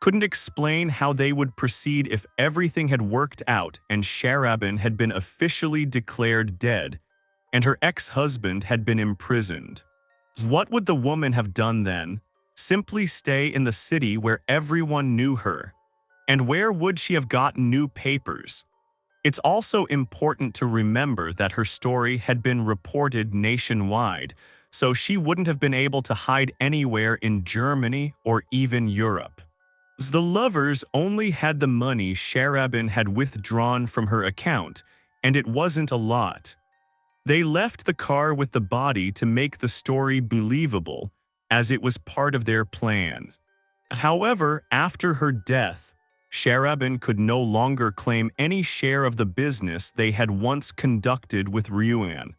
couldn't explain how they would proceed if everything had worked out and Sharabin had been officially declared dead, and her ex-husband had been imprisoned. What would the woman have done then? Simply stay in the city where everyone knew her. And where would she have gotten new papers? It's also important to remember that her story had been reported nationwide, so she wouldn't have been able to hide anywhere in Germany or even Europe. The lovers only had the money Sharabin had withdrawn from her account, and it wasn't a lot. They left the car with the body to make the story believable, as it was part of their plan. However, after her death, Sharabin could no longer claim any share of the business they had once conducted with Ryuan.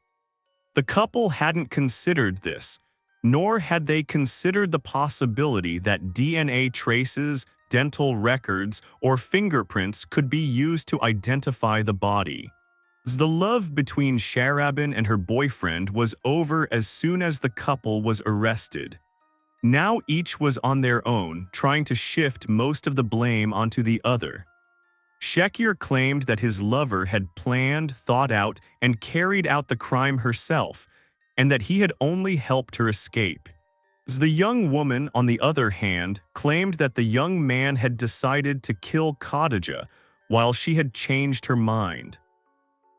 The couple hadn't considered this, nor had they considered the possibility that DNA traces, dental records, or fingerprints could be used to identify the body. The love between Sharabin and her boyfriend was over as soon as the couple was arrested. Now each was on their own, trying to shift most of the blame onto the other. Shekir claimed that his lover had planned, thought out, and carried out the crime herself, and that he had only helped her escape. The young woman, on the other hand, claimed that the young man had decided to kill Khadija while she had changed her mind.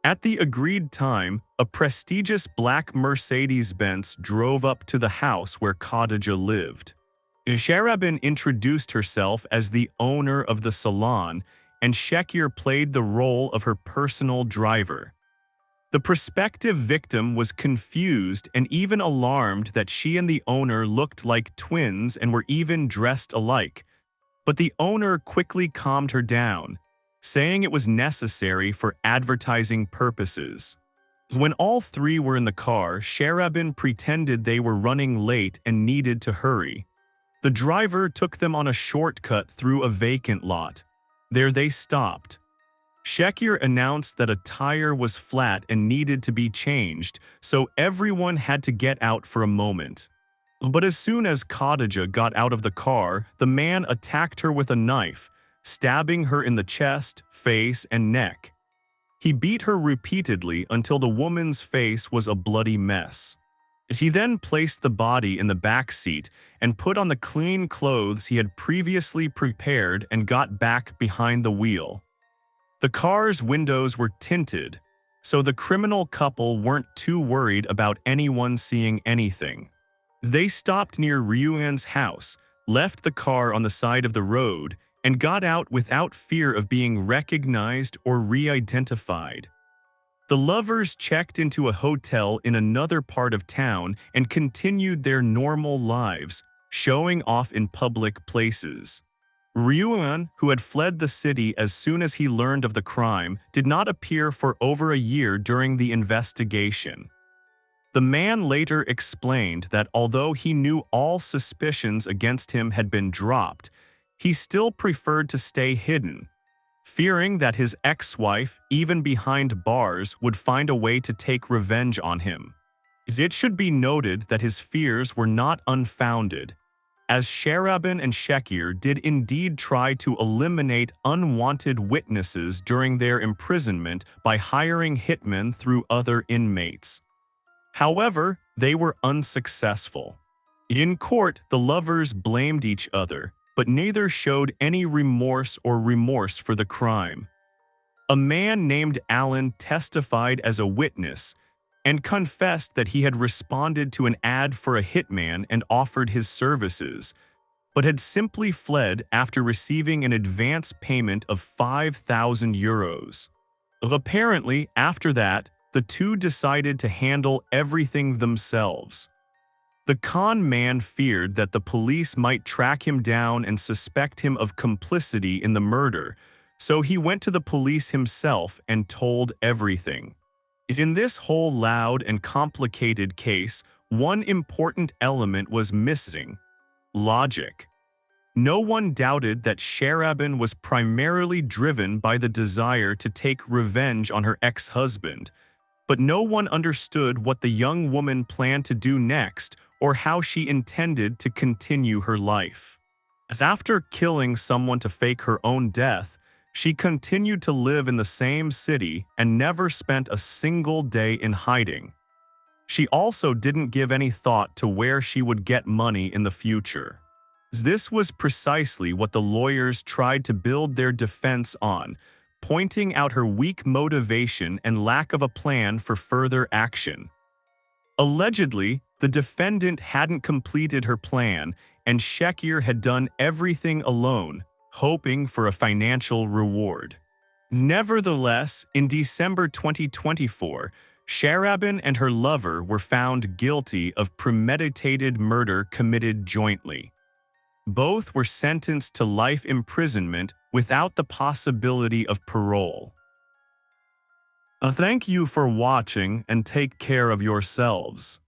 At the agreed time, a prestigious black Mercedes-Benz drove up to the house where Khadija lived. Sharabin introduced herself as the owner of the salon, and Shekir played the role of her personal driver. The prospective victim was confused and even alarmed that she and the owner looked like twins and were even dressed alike, but the owner quickly calmed her down, saying it was necessary for advertising purposes. When all three were in the car, Sharabin pretended they were running late and needed to hurry. The driver took them on a shortcut through a vacant lot. There they stopped. Shekir announced that a tire was flat and needed to be changed, so everyone had to get out for a moment. But as soon as Khadija got out of the car, the man attacked her with a knife, stabbing her in the chest, face, and neck. He beat her repeatedly until the woman's face was a bloody mess. He then placed the body in the back seat and put on the clean clothes he had previously prepared and got back behind the wheel. The car's windows were tinted, so the criminal couple weren't too worried about anyone seeing anything. They stopped near Ryuan's house, left the car on the side of the road, and got out without fear of being recognized or re-identified. The lovers checked into a hotel in another part of town and continued their normal lives, showing off in public places. Ryuan, who had fled the city as soon as he learned of the crime, did not appear for over a year during the investigation. The man later explained that although he knew all suspicions against him had been dropped, he still preferred to stay hidden, fearing that his ex-wife, even behind bars, would find a way to take revenge on him. It should be noted that his fears were not unfounded, as Sharabin and Shekir did indeed try to eliminate unwanted witnesses during their imprisonment by hiring hitmen through other inmates. However, they were unsuccessful. In court, the lovers blamed each other, but neither showed any remorse for the crime. A man named Alan testified as a witness and confessed that he had responded to an ad for a hitman and offered his services, but had simply fled after receiving an advance payment of 5,000 euros. Apparently, after that, the two decided to handle everything themselves. The con man feared that the police might track him down and suspect him of complicity in the murder, so he went to the police himself and told everything. In this whole loud and complicated case, one important element was missing: logic. No one doubted that Sharabin was primarily driven by the desire to take revenge on her ex-husband, but no one understood what the young woman planned to do next or how she intended to continue her life. As after killing someone to fake her own death, she continued to live in the same city and never spent a single day in hiding. She also didn't give any thought to where she would get money in the future. This was precisely what the lawyers tried to build their defense on, pointing out her weak motivation and lack of a plan for further action. Allegedly, the defendant hadn't completed her plan, and Shekir had done everything alone, hoping for a financial reward. Nevertheless, in December 2024, Sharabin and her lover were found guilty of premeditated murder committed jointly. Both were sentenced to life imprisonment without the possibility of parole. Thank you for watching and take care of yourselves.